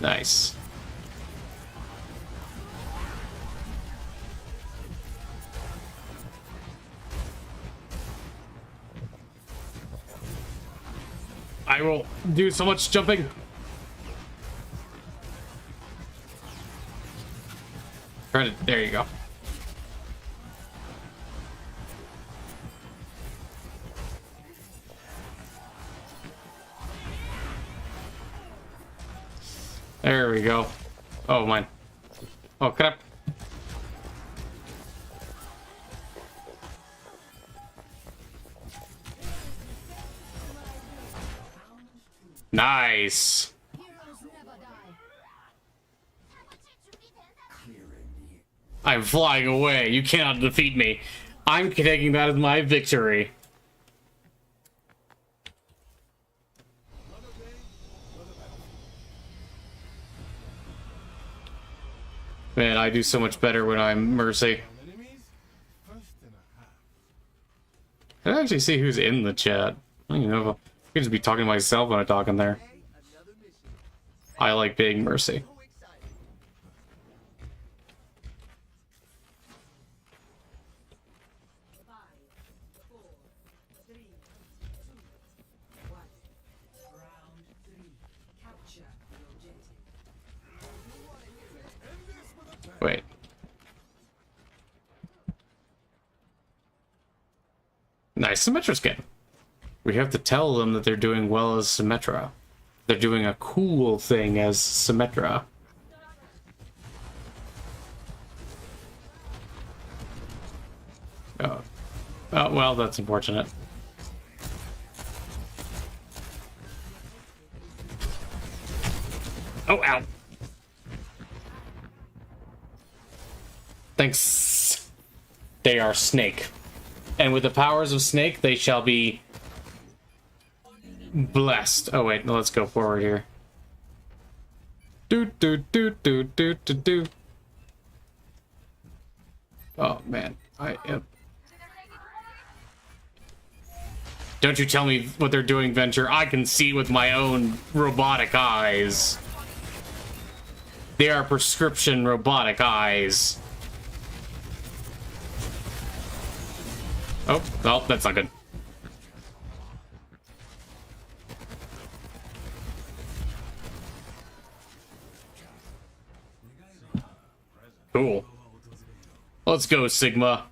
Nice. I will do so much jumping. There you go. There we go. Oh, mine. Oh, crap. Nice. I'm flying away. You cannot defeat me. I'm taking that as my victory. Man, I do so much better when I'm Mercy. I don't actually see who's in the chat. I don't even know if I could just be talking to myself when I talk in there. I like being Mercy. Wait. Nice Symmetra skin. We have to tell them that they're doing well as Symmetra. They're doing a cool thing as Symmetra. Oh. Oh, well, that's unfortunate. Oh, ow. Thanks. They are Snake. And with the powers of Snake, they shall be blessed. Oh, wait. No, let's go forward here. Do, do, do, do, do, do, do. Oh, man. I am... Don't you tell me what they're doing, Venture. I can see with my own robotic eyes. They are prescription robotic eyes. Oh, well, that's not good. Cool. Let's go, Sigma.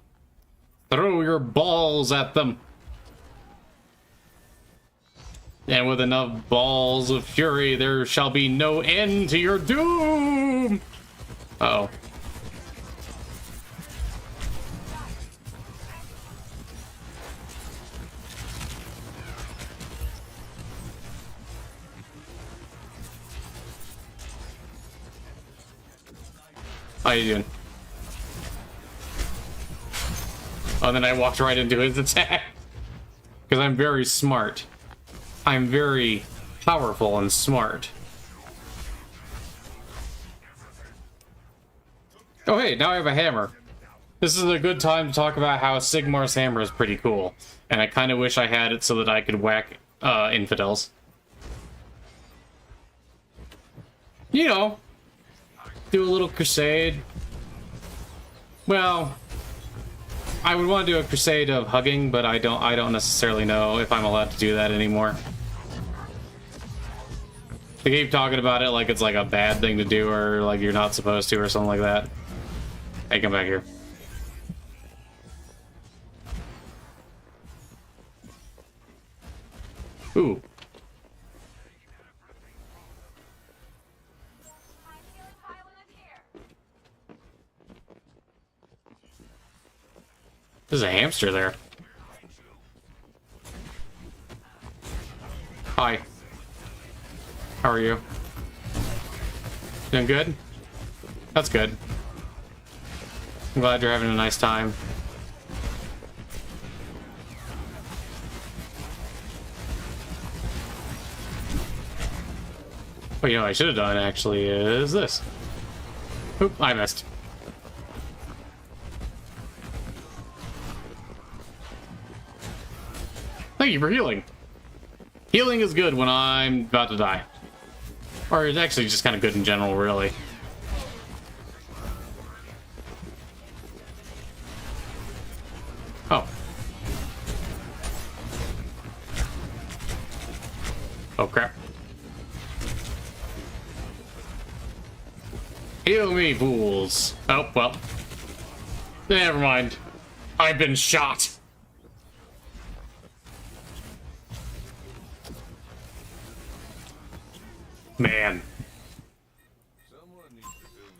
Throw your balls at them. And with enough balls of fury, there shall be no end to your doom! Uh-oh. How you doing? Oh, and then I walked right into his attack. Because I'm very smart. I'm very powerful and smart. Oh hey, now I have a hammer. This is a good time to talk about how Sigmar's hammer is pretty cool. And I kind of wish I had it so that I could whack infidels. You know, do a little crusade. Well, I would want to do a crusade of hugging, but I don't necessarily know if I'm allowed to do that anymore. They keep talking about it like it's like a bad thing to do, or like you're not supposed to, or something like that. Hey, come back here. Ooh. There's a hamster there. Hi. How are you? Doing good? That's good. I'm glad you're having a nice time. What you know I should have done actually is this. Oop, I missed. Thank you for healing. Healing is good when I'm about to die. Or it's actually just kind of good in general, really. Oh. Oh, crap. Heal me, fools. Oh, well. Never mind. I've been shot. Man.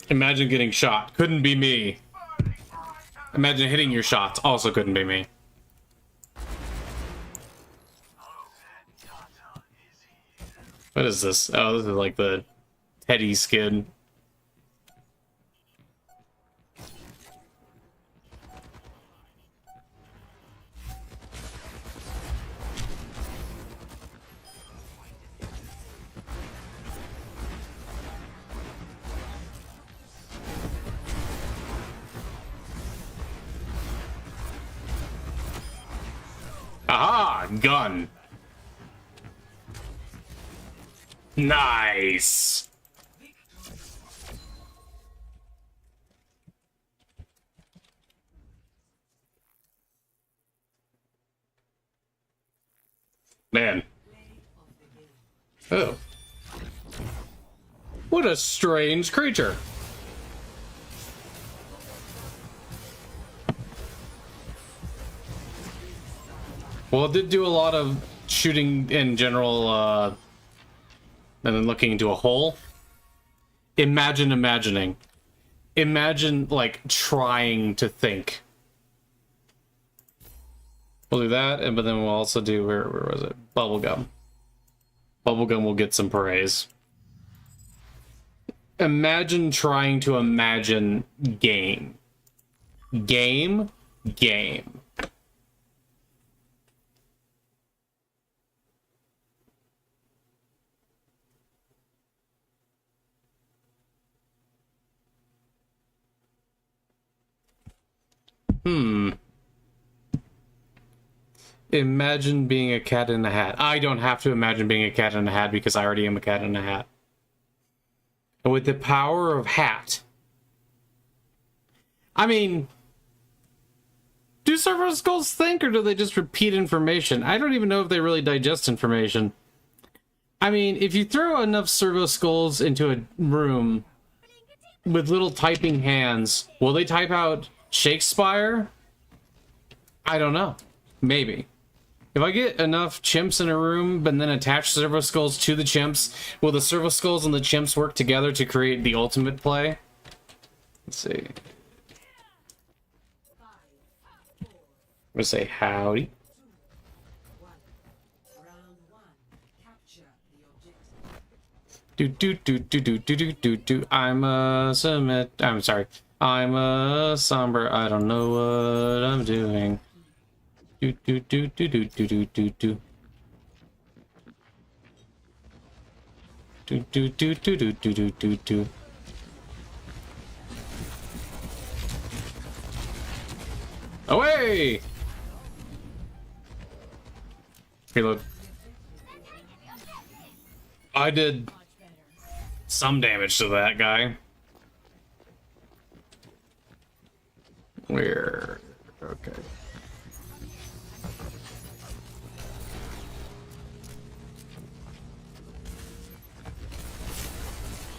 Imagine getting shot. Couldn't be me. Imagine hitting your shots. Also couldn't be me. What is this? Oh, this is like the Teddy skin. Aha! Gun. Nice. Man. Oh. What a strange creature. Well, it did do a lot of shooting in general, and then looking into a hole. Imagining. Imagine, like, trying to think. We'll do that, but then we'll also do, where was it? Bubblegum. Bubblegum will get some praise. Imagine trying to imagine game. Game. Imagine being a cat in a hat. I don't have to imagine being a cat in a hat because I already am a cat in a hat. And with the power of hat. I mean, do servo skulls think, or do they just repeat information? I don't even know if they really digest information. I mean, if you throw enough servo skulls into a room with little typing hands, will they type out Shakespeare? I don't know. Maybe. If I get enough chimps in a room, but then attach servo skulls to the chimps, will the servo skulls and the chimps work together to create the ultimate play? Let's see. I'm gonna say howdy. Do. I'm a somber. I don't know what I'm doing. Do. Do. Away! Reload. I did some damage to that guy. Where? Okay.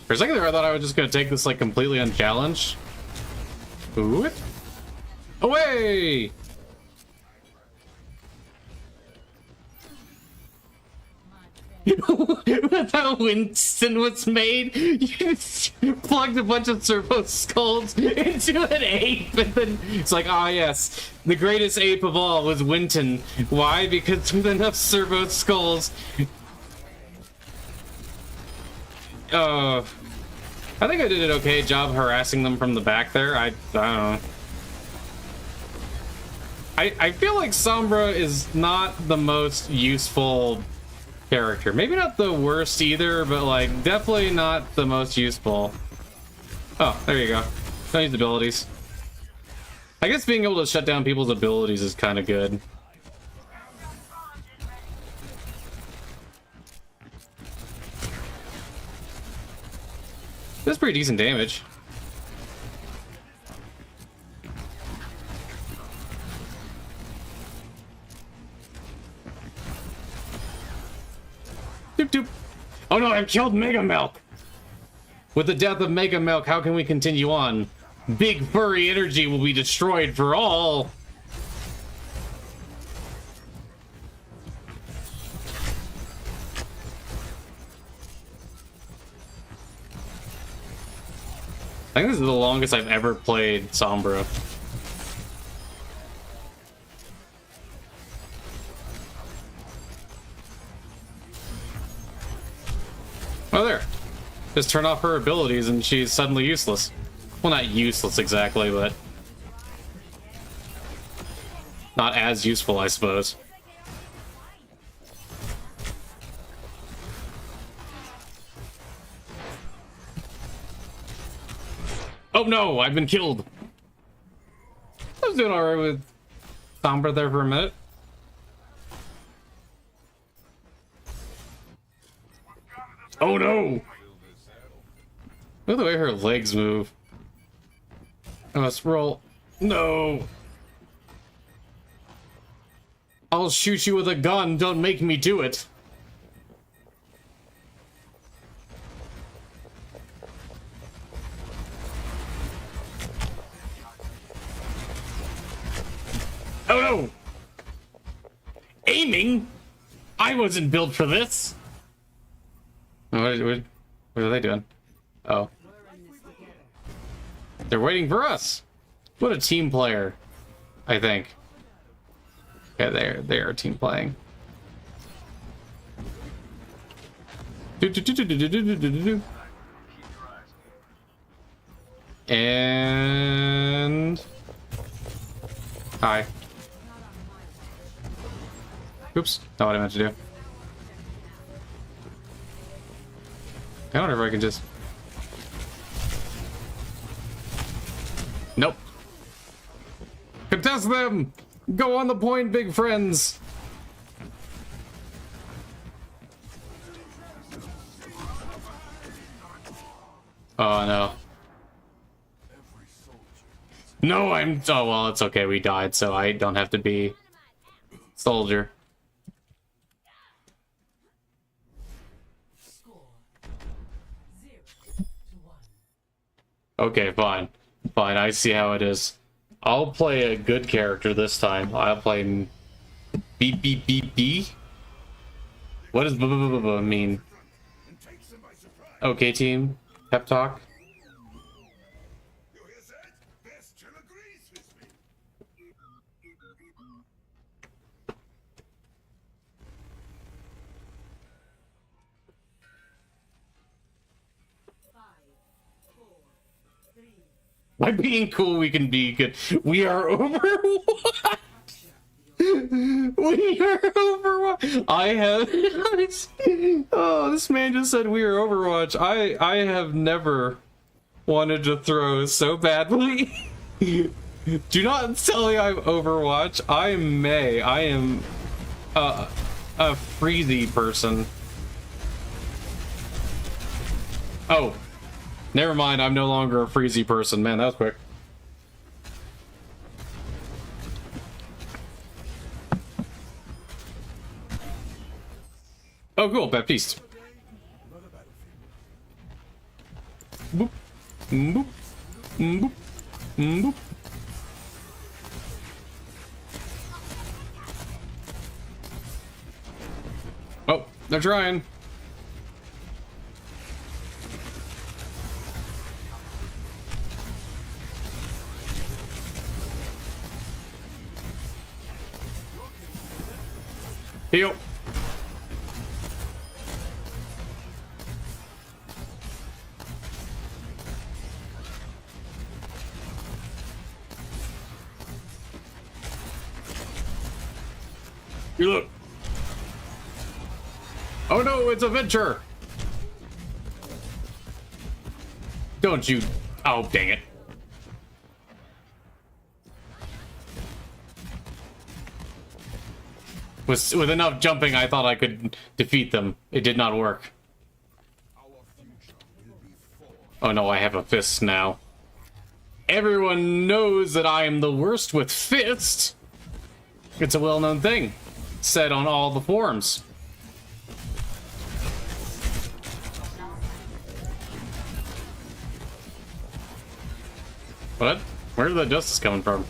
For a second there, I thought I was just gonna take this like completely unchallenged. Ooh it. Away! That's how Winston was made. You just plugged a bunch of servo skulls into an ape, and then it's like, ah, yes, the greatest ape of all was Winton. Why? Because with enough servo skulls. I think I did an okay job harassing them from the back there. I don't know. I feel like Sombra is not the most useful character. Maybe not the worst either, but like definitely not the most useful. Oh, there you go. Don't use abilities. I guess being able to shut down people's abilities is kind of good. That's pretty decent damage. Doop doop. Oh no, I've killed Mega Milk! With the death of Mega Milk, how can we continue on? Big furry energy will be destroyed for all! I think this is the longest I've ever played Sombra. Oh, there. Just turn off her abilities and she's suddenly useless. Well, not useless exactly, but not as useful, I suppose. Oh no, I've been killed. I was doing alright with Sombra there for a minute. Oh no! Look at the way her legs move. I must roll. No! I'll shoot you with a gun, don't make me do it. Oh no! Aiming? I wasn't built for this! What are they doing? Oh. They're waiting for us! What a team player, I think. Yeah, they are team playing. And... Hi. Oops, not what I meant to do. I wonder if I can just... Nope. Contest them! Go on the point, big friends! Oh no. No, I'm... Oh well, it's okay, we died, so I don't have to be... soldier. Okay, fine. Fine, I see how it is. I'll play a good character this time. I'll play... Beep beep beep beep? What does mean? Okay, team. Pep talk. By being cool, we can be good. We are Overwatch. We are Overwatch. I have. Oh, this man just said we are Overwatch. I have never wanted to throw so badly. Do not tell me I'm Overwatch. I may. I am a freezy person. Oh. Never mind, I'm no longer a freezy person. Man, that was quick. Oh, cool, Baptiste. Boop. Boop. Boop. Boop. Oh, they're trying. Heal. You look. Oh no, it's a venture. Don't you. Oh, dang it. With enough jumping, I thought I could defeat them. It did not work. Oh no, I have a fist now. Everyone knows that I am the worst with fists. It's a well-known thing, said on all the forums. What? Where's the justice coming from?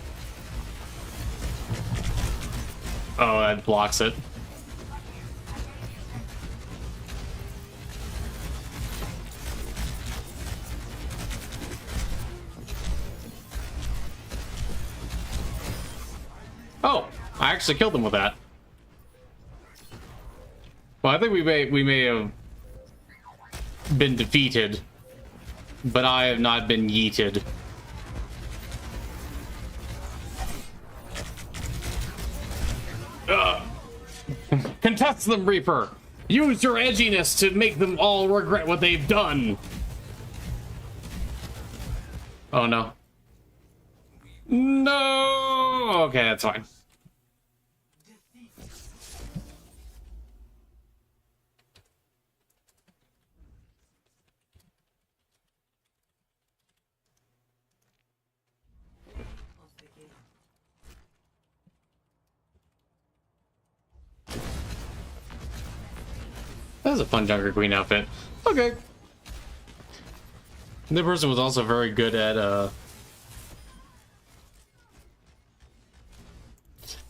Oh, that blocks it. Oh, I actually killed him with that. Well, I think we may have been defeated, but I have not been yeeted. Contest them, Reaper! Use your edginess to make them all regret what they've done! Oh no. No! Okay, that's fine. That was a fun Junker Queen outfit. Okay. The person was also very good at,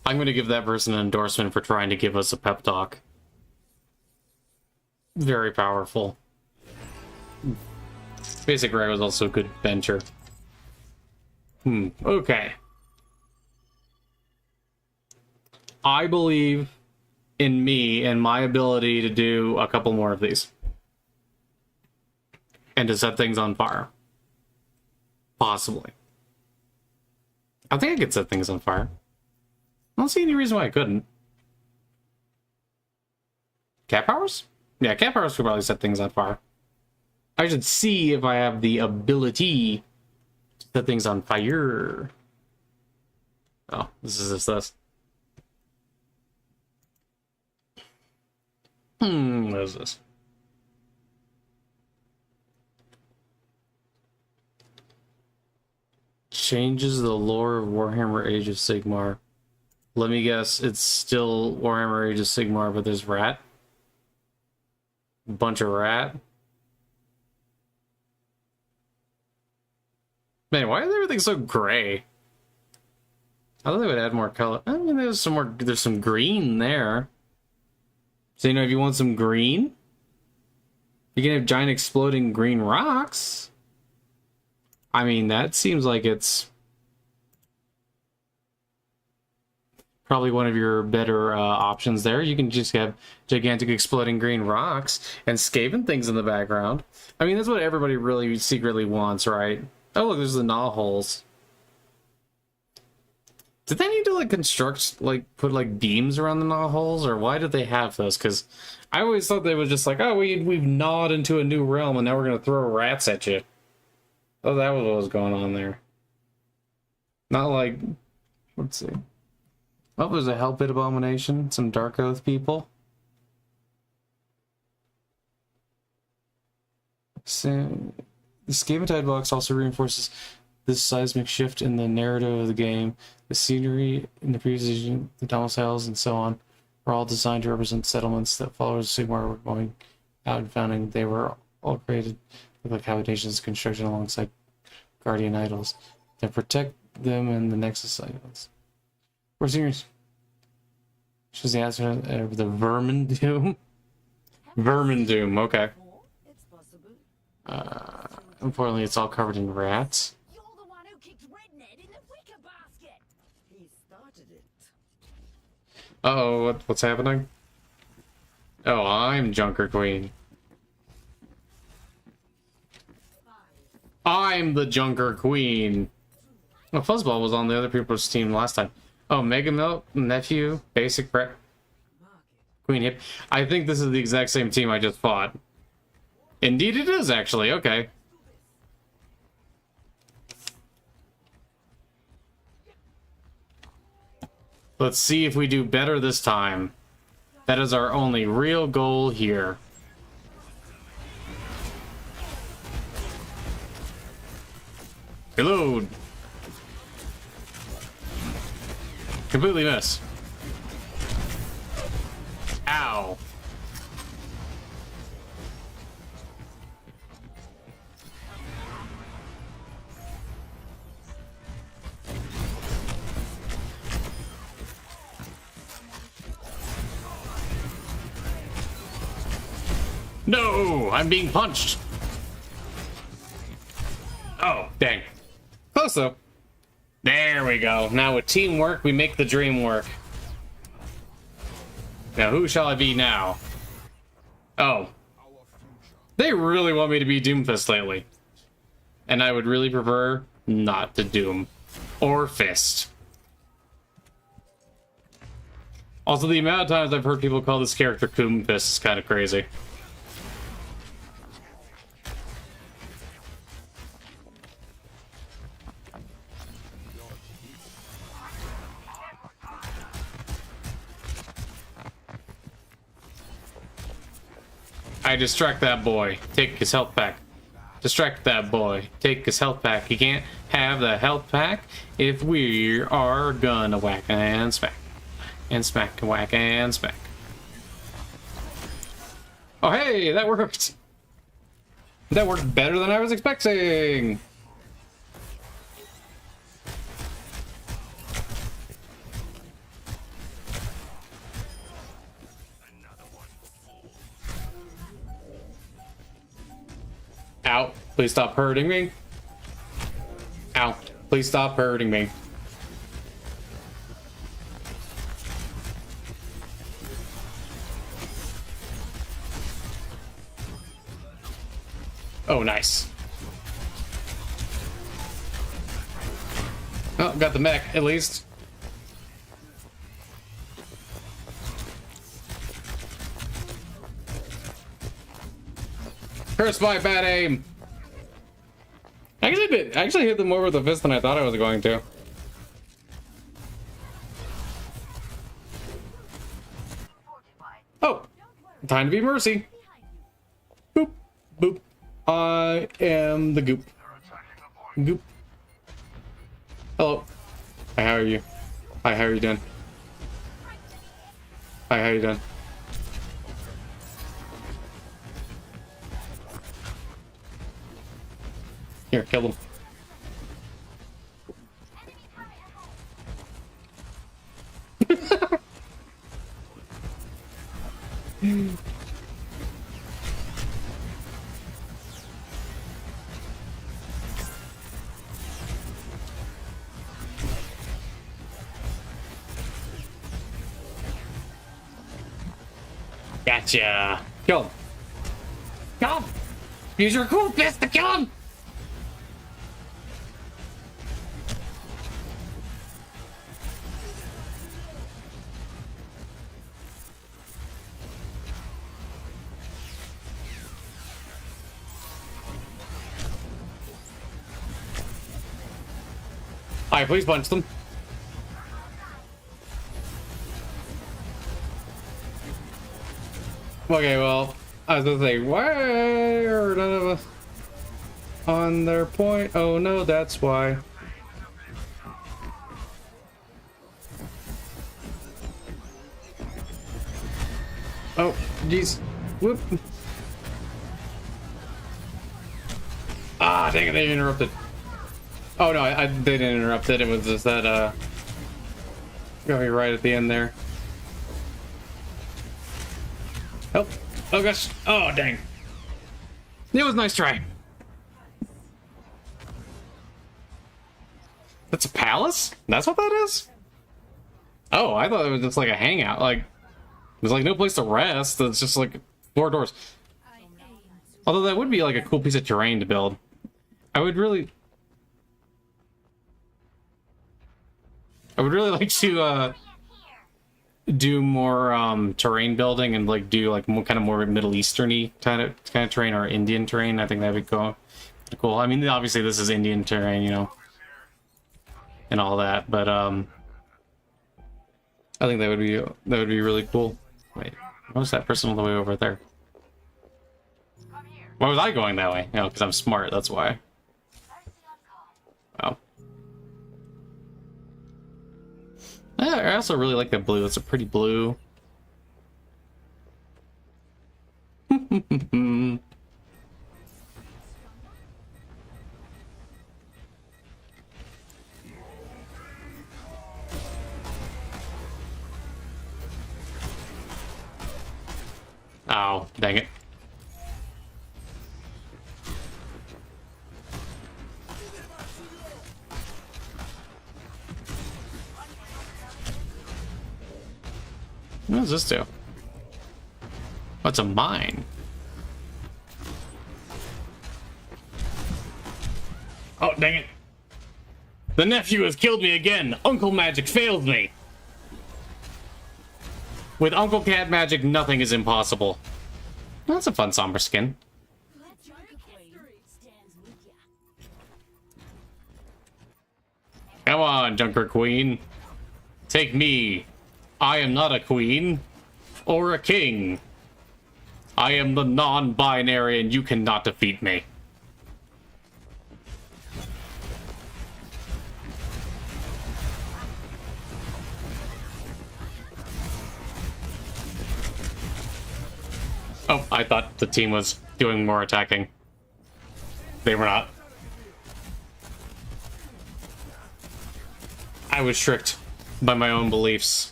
I'm going to give that person an endorsement for trying to give us a pep talk. Very powerful. Basic Ray was also a good bencher. Okay. I believe in me and my ability to do a couple more of these. And to set things on fire. Possibly. I think I could set things on fire. I don't see any reason why I couldn't. Cat powers? Yeah, cat powers could probably set things on fire. I should see if I have the ability to set things on fire. Oh, this is this. What is this? Changes the lore of Warhammer Age of Sigmar. Let me guess, it's still Warhammer Age of Sigmar, but there's rat? Bunch of rat? Man, why is everything so gray? I thought they would add more color. I mean, there's some green there. So, you know, if you want some green, you can have giant exploding green rocks. I mean, that seems like it's probably one of your better options there. You can just have gigantic exploding green rocks and Skaven things in the background. I mean, that's what everybody really secretly wants, right? Oh, look, there's the gnaw holes. Did they need to, like, construct, like, put, like, beams around the gnaw holes? Or why did they have those? Because I always thought they were just like, oh, we've gnawed into a new realm and now we're going to throw rats at you. Oh, that was what was going on there. Not like... Let's see. Oh, there's a Hellpit Abomination. Some Dark Oath people. So, the Skaven Tide box also reinforces this seismic shift in the narrative of the game, the scenery in the previous edition, the domiciles, and so on. were all designed to represent settlements that followers of Sigmar were going out and founding. They were all created like habitations constructed alongside guardian idols that protect them in the Nexus idols. We're serious. She's the answer of the Vermin Doom. Vermin Doom, okay. It's possible. Unfortunately, it's all covered in rats. You're the one who kicked Red Ned in the wicker basket. He started it. Uh-oh, what's happening? Oh, I'm Junker Queen. I'm the Junker Queen. Well, Fuzzball was on the other people's team last time. Oh, Mega Milk, Nephew, Basic Prep, Queen Hip. I think this is the exact same team I just fought. Indeed it is, actually. Okay. Let's see if we do better this time. That is our only real goal here. Reload. Completely miss. Ow. No, I'm being punched. Oh, dang. Close though. There we go. Now with teamwork, we make the dream work. Now who shall I be now? Oh. They really want me to be Doomfist lately. And I would really prefer not to Doom. Or Fist. Also, the amount of times I've heard people call this character Doomfist is kind of crazy. I distract that boy. Take his health pack. Distract that boy. Take his health pack. He can't have the health pack if we are gonna whack and smack. And smack and whack and smack. Oh hey, that worked! That worked better than I was expecting! Ow, please stop hurting me. Ow, please stop hurting me. Oh, nice. Oh, got the mech, at least. Curse my bad aim. I actually hit them more with a fist than I thought I was going to. Oh, time to be Mercy. Boop, boop. I am the goop. Goop. Hello. Hi, how are you? Hi, how are you doing? Hi, how are you doing? Here, kill him. Gotcha. Kill him. Kill him. Use your cool fist to kill him. Alright, please punch them. Okay, well, I was gonna say, why are none of us on their point? Oh no, that's why. Oh, jeez. Whoop. Ah, dang it, they interrupted. Oh no, they didn't interrupt it. It was just that, got me right at the end there. Oh, oh gosh. Oh, dang. It was a nice try. That's a palace? That's what that is? Oh, I thought it was just like a hangout. Like, there's like no place to rest. It's just like 4 doors. Although that would be like a cool piece of terrain to build. I would really like to do more terrain building and like do like more, kind of more Middle Eastern-y kind of terrain or Indian terrain. I think that'd be cool. I mean, obviously this is Indian terrain, you know, and all that, but I think that would be really cool. Wait, what was that person all the way over there? Why was I going that way? No, because I'm smart, that's why. Oh. I also really like that blue. It's a pretty blue. Oh, dang it. What does this do? Oh, it's a mine. Oh, dang it. The nephew has killed me again. Uncle magic failed me. With Uncle Cat magic, nothing is impossible. That's a fun somber skin. Come on, Junker Queen. Take me. I am not a queen or a king. I am the non-binary and you cannot defeat me. Oh, I thought the team was doing more attacking. They were not. I was tricked by my own beliefs.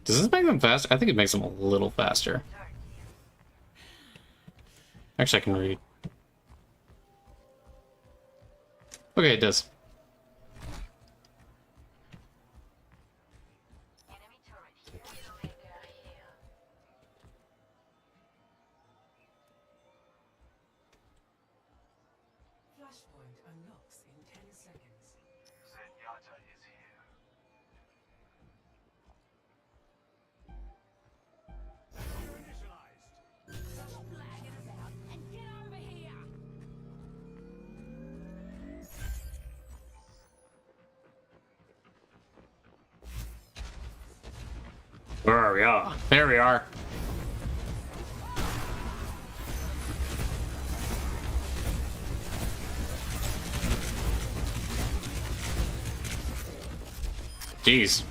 Does this make them faster? I think it makes them a little faster. Actually, I can read. Okay, it does. Where are we? Oh, there we are. Jeez.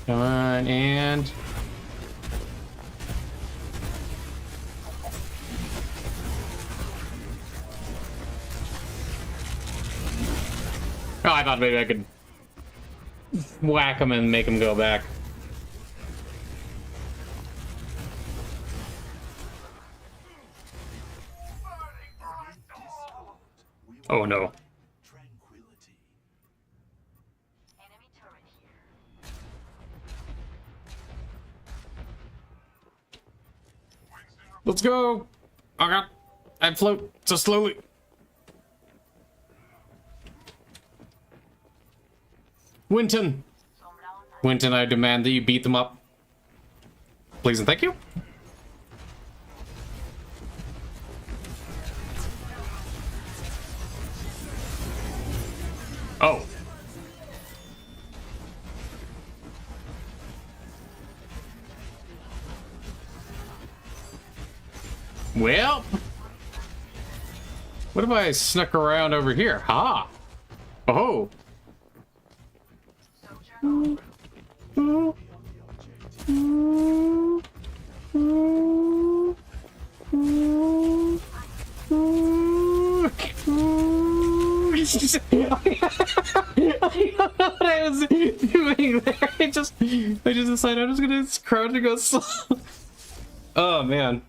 Come on, and... Oh, I thought maybe I could whack him and make him go back. Oh no. Let's go! Oh god, I float so slowly. Winton! Winton, I demand that you beat them up. Please and thank you. Oh. Well. What if I snuck around over here? Ha! Oh! I don't know what I was doing there. I just decided I'm just gonna crouch and go slow. Oh man.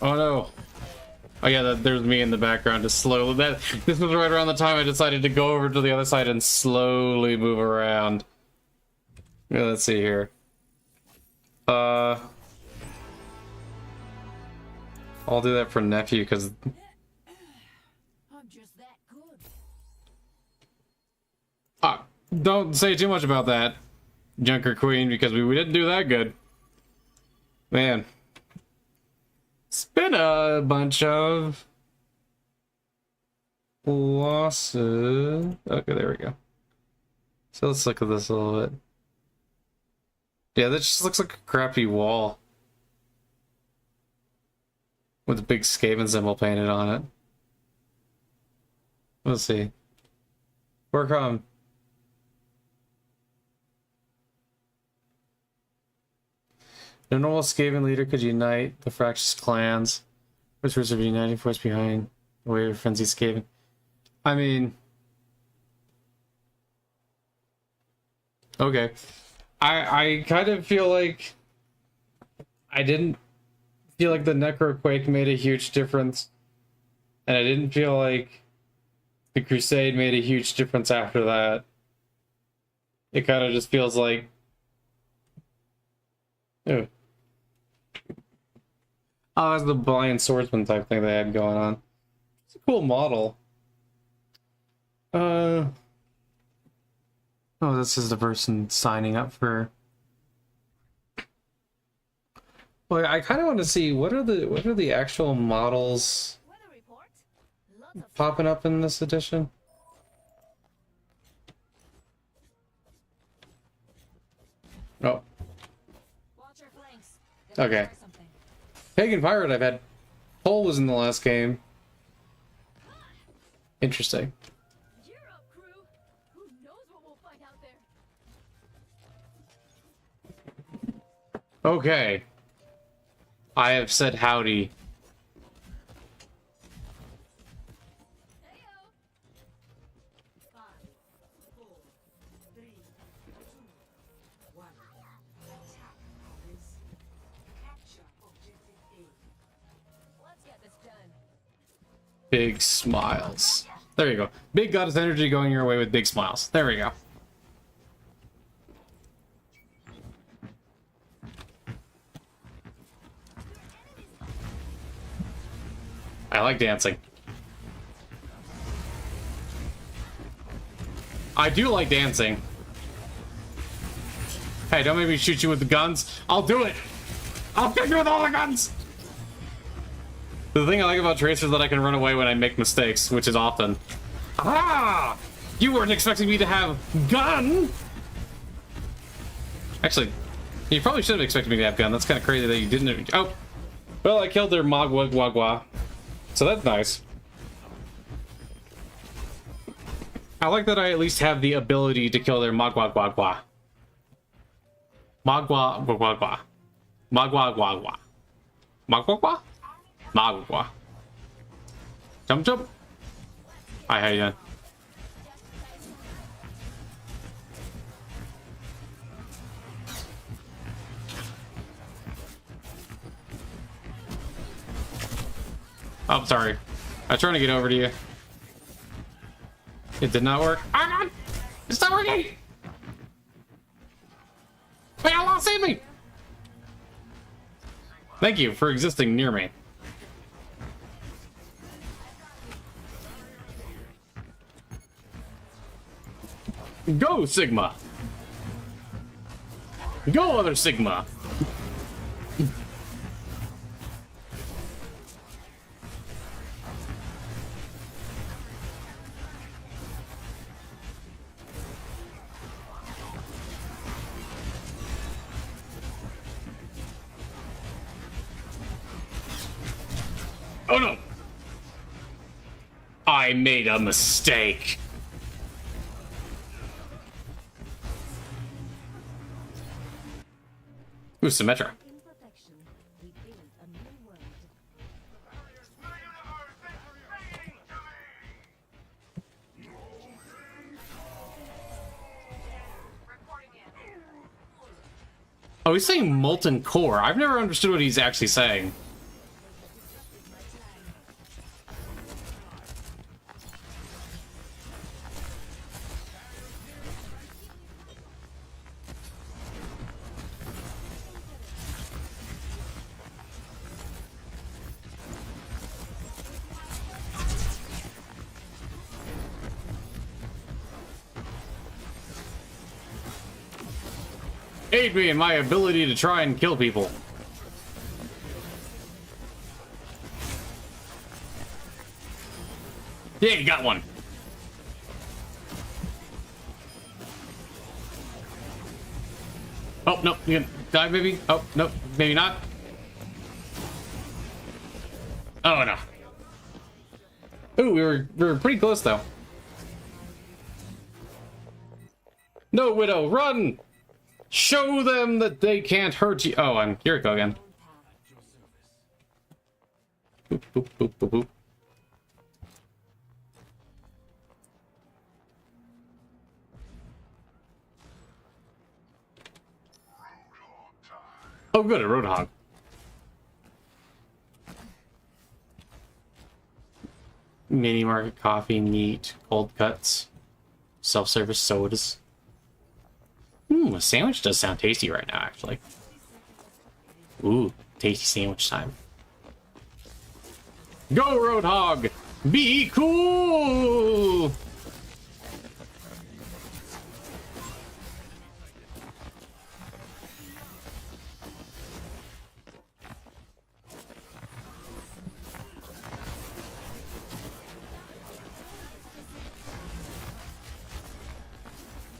Oh no. Oh yeah, there's me in the background just slowly. This was right around the time I decided to go over to the other side and slowly move around. Yeah, let's see here. I'll do that for nephew because I'm just that good. don't say too much about that, Junker Queen, because we didn't do that good. Man. It's been a bunch of losses. Okay, there we go. So let's look at this a little bit. Yeah, that just looks like a crappy wall with a big Skaven symbol painted on it. Let's see. Work on. No normal Skaven leader could unite the fractious clans, which was a uniting force behind the way of frenzied Skaven. I mean, okay. I kind of feel like I didn't feel like the Necroquake made a huge difference, and I didn't feel like the Crusade made a huge difference after that. It kind of just feels like, oh, that's the Blind Swordsman type thing they had going on. It's a cool model. Oh, this is the person signing up for. Well, I kind of want to see what are the actual models Weather report. Lots of popping up in this edition. Oh, watch your flanks. okay. Something. Pagan Pirate I've had. Pole was in the last game. Interesting. Gear up, crew. Who knows what we'll find out there? Okay. I have said howdy. Heyo. 5, 4, 3, 2, 1. Attack this. Capture objective A. Let's get this done. Big smiles. There you go. Big goddess energy going your way with big smiles. There we go. I like dancing. I do like dancing. Hey, don't make me shoot you with the guns. I'll do it. I'll shoot you with all the guns. The thing I like about Tracer is that I can run away when I make mistakes, which is often. Ah! You weren't expecting me to have gun! Actually, you probably should have expected me to have gun. That's kind of crazy that you didn't. Oh! Well, I killed their Mogwagwagwa. So that's nice. I like that I at least have the ability to kill their Mogwagwagwa. Mogwagwagwa. Mogwagwagwa. Mogwagwa? Mogwagwa. Jump, jump. Hi, how you doing? Oh, I'm sorry. I was trying to get over to you. It did not work. Oh, God! It's not working! Wait, Allah save me! Thank you for existing near me. Go, Sigma! Go, other Sigma! Oh no! I made a mistake. Ooh, Symmetra. Imperfection, we build a new world. Oh, he's saying molten core. I've never understood what he's actually saying. Aid me in my ability to try and kill people. Yeah, you got one. Oh, no, you gonna die, maybe? Oh, no, maybe not. Oh, no. Ooh, we were pretty close, though. No, Widow, run! Show them that they can't hurt you. Oh, I'm Kiriko again. Boop, boop, boop, boop, boop. Oh, good, a Roadhog. Mini market coffee, meat, cold cuts, self-service sodas. A sandwich does sound tasty right now, actually. Ooh, tasty sandwich time. Go, Roadhog! Be cool!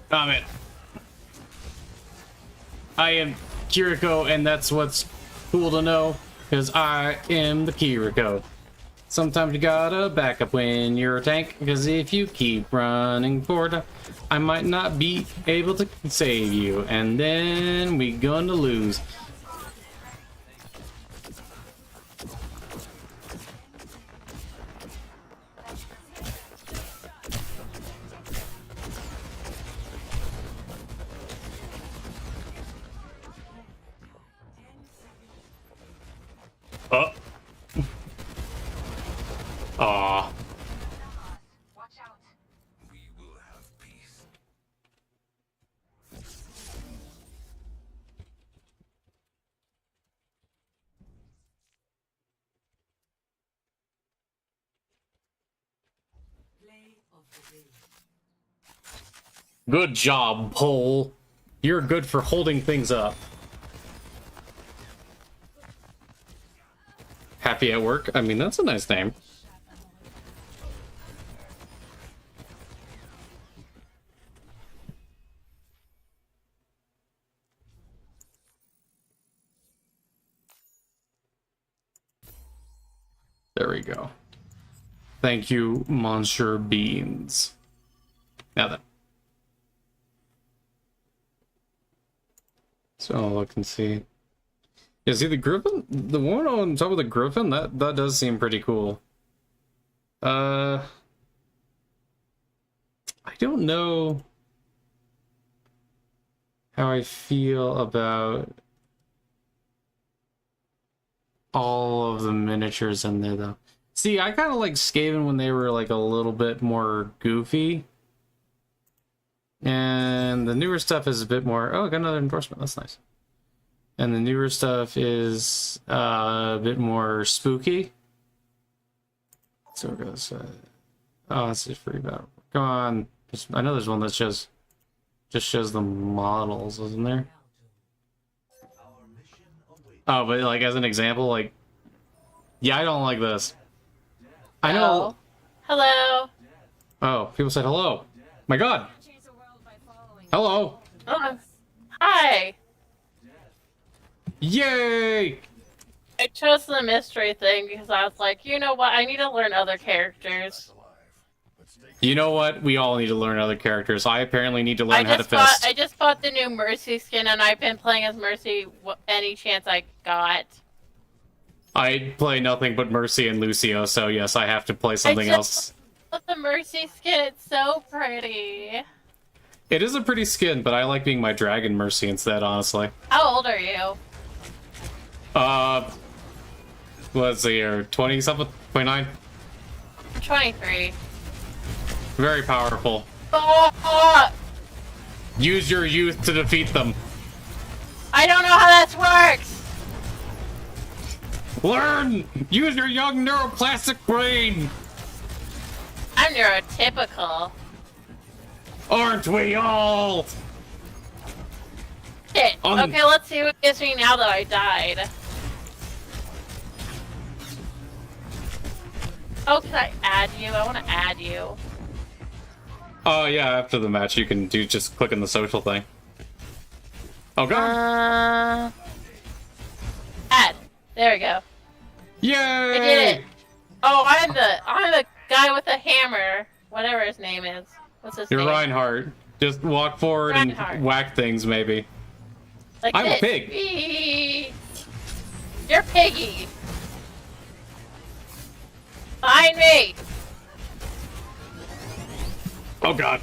Damn it. I am Kiriko, and that's what's cool to know, because I am the Kiriko. Sometimes you gotta back up when you're a tank, because if you keep running forward, I might not be able to save you, and then we gonna lose. Oh. Aw. Watch out. We will have peace. Play of the day. Good job, Pole. You're good for holding things up. Happy at work? I mean, that's a nice name. There we go. Thank you, Monsieur Beans. Now then. So I'll look and see. Yeah, see the griffin? The one on top of the griffin? That does seem pretty cool. I don't know how I feel about all of the miniatures in there, though. See, I kind of like Skaven when they were like a little bit more goofy. And the newer stuff is a bit more... Oh, I got another endorsement. That's nice. And the newer stuff is a bit more spooky. So it goes... oh, this is free battle. Come on. I know there's one that just shows the models, isn't there? Oh, but like as an example, like... Yeah, I don't like this. I know... Hello. Oh, people said hello. My god. Hello. Oh, hi. Yay! I chose the mystery thing because I was like, you know what? I need to learn other characters. You know what? We all need to learn other characters. I apparently need to learn how to fist. I just bought the new Mercy skin, and I've been playing as Mercy any chance I got. I play nothing but Mercy and Lucio, so yes, I have to play something else. But the Mercy skin, it's so pretty. It is a pretty skin, but I like being my Dragon Mercy instead, honestly. How old are you? Let's see here, 20-something? 29? 23. Very powerful. Oh, Use your youth to defeat them. I don't know how this works! Learn! Use your young neuroplastic brain! I'm neurotypical. Aren't we all? Shit. Okay, let's see what gives me now that I died. Oh, can I add you? I want to add you. Oh yeah, after the match you can just click on the social thing. Oh god. Add. There we go. Yay! I did it. Oh, I'm the guy with the hammer. Whatever his name is. What's his You're name? Reinhardt. Just walk forward Reinhardt. and whack things, maybe. Like I'm this. a pig. Whee! You're piggy. Behind me. Oh god.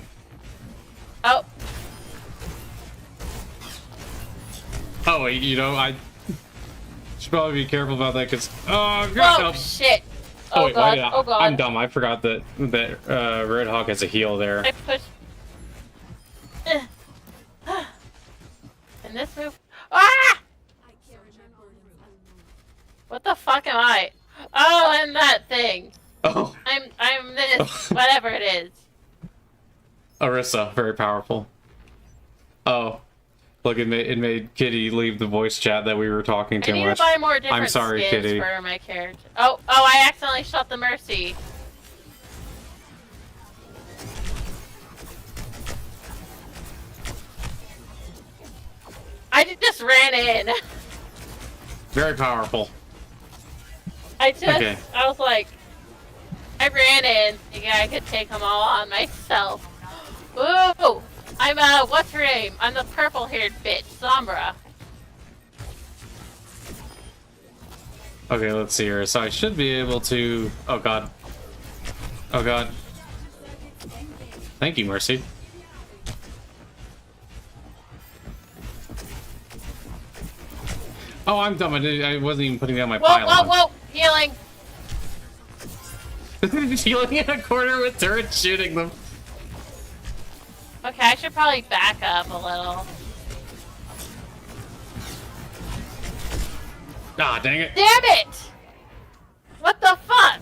Oh. Oh wait, you know, I should probably be careful about that because oh god. Oh No. shit. Oh, Oh wait, god. yeah, Oh god. I'm dumb. I forgot that Red Hawk has a heal there. I pushed. And this move. Ah! What the fuck am I? Oh, and that thing. Oh, I'm this. Whatever it is. Orisa, very powerful. Oh, look, it made Kitty leave the voice chat that we were talking too I need much. to buy more different I'm sorry, skins Kitty. for my character. Oh, I accidentally shot the Mercy. I just ran in. Very powerful. I Okay. was like, I ran in thinking I could take them all on myself. Ooh! I'm, what's her name? I'm the purple-haired bitch, Sombra. Okay, let's see here. So I should be able to... Oh god. Oh god. Thank you, Mercy. Oh, I'm dumb. I wasn't even putting down my pylon. Whoa! Healing! Healing in a corner with turrets shooting them. Okay, I should probably back up a little. Ah, dang it. Damn it! What the fuck?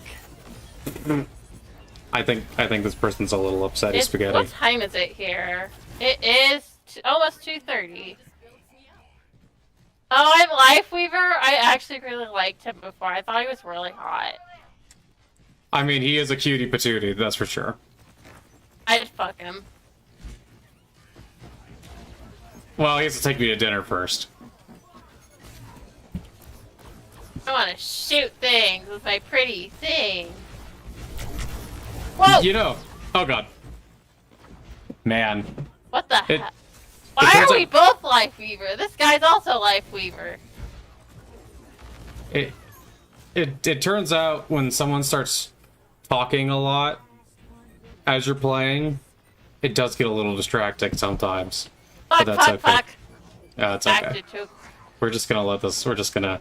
I think this person's a little upset. Spaghetti. What time is it here? It is almost 2:30. Oh, I'm Lifeweaver? I actually really liked him before. I thought he was really hot. I mean, he is a cutie patootie, that's for sure. I'd fuck him. Well, he has to take me to dinner first. I want to shoot things with my pretty thing. Whoa! You know. Oh god. Man. What the It- heck? Why turns are we out- both Lifeweaver? This guy's also Lifeweaver. It turns out when someone starts talking a lot as you're playing, it does get a little distracting sometimes. Fuck, that's fuck, okay. fuck. Yeah, it's Back okay. to two. We're just gonna let this. We're just gonna.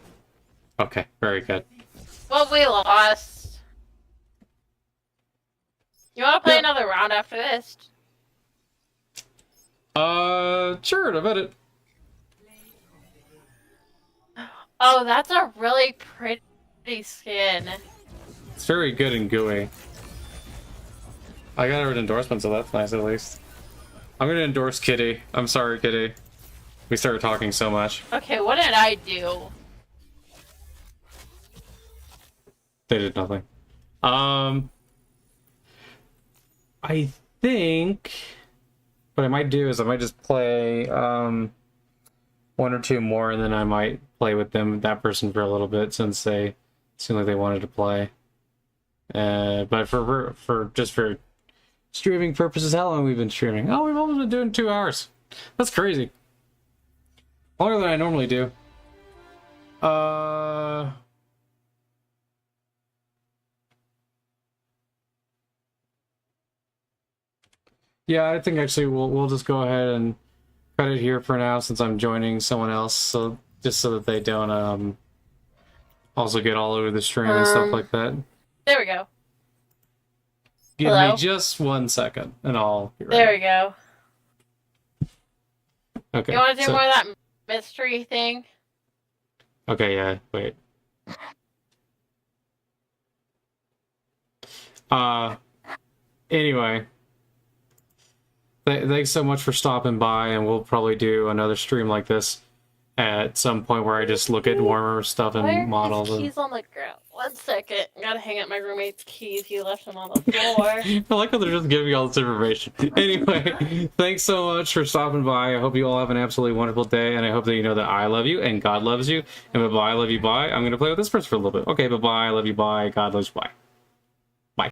Okay, very good. Well, we lost. You want to play Yeah. another round after this? Sure, I bet it. Oh, that's a really pretty skin. It's very good and gooey. I got an endorsement, so that's nice at least. I'm gonna endorse Kitty. I'm sorry, Kitty. We started talking so much. Okay, what did I do? They did nothing. I think what I might do is I might just play one or two more, and then I might play with that person for a little bit since they seemed like they wanted to play. But for streaming purposes, how long have we been streaming? Oh, we've only been doing 2 hours. That's crazy. Longer than I normally do. Yeah, I think actually we'll just go ahead and cut it here for now since I'm joining someone else, so just so that they don't also get all over the stream and stuff like that. There we go. Give Hello? me just 1 second and I'll be right There we go. Okay. You want to do so- more of that mystery thing? Okay, yeah, wait. Anyway. Thanks so much for stopping by, and we'll probably do another stream like this at some point where I just look at warmer stuff and Where are models. his keys on the ground? 1 second. Gotta hang up my roommate's keys. He left them on the floor. I like how they're just giving you all this information. Anyway, thanks so much for stopping by. I hope you all have an absolutely wonderful day, and I hope that you know that I love you and God loves you. And bye-bye, I love you, bye. I'm going to play with this person for a little bit. Okay, bye-bye, I love you, bye. God loves you, bye.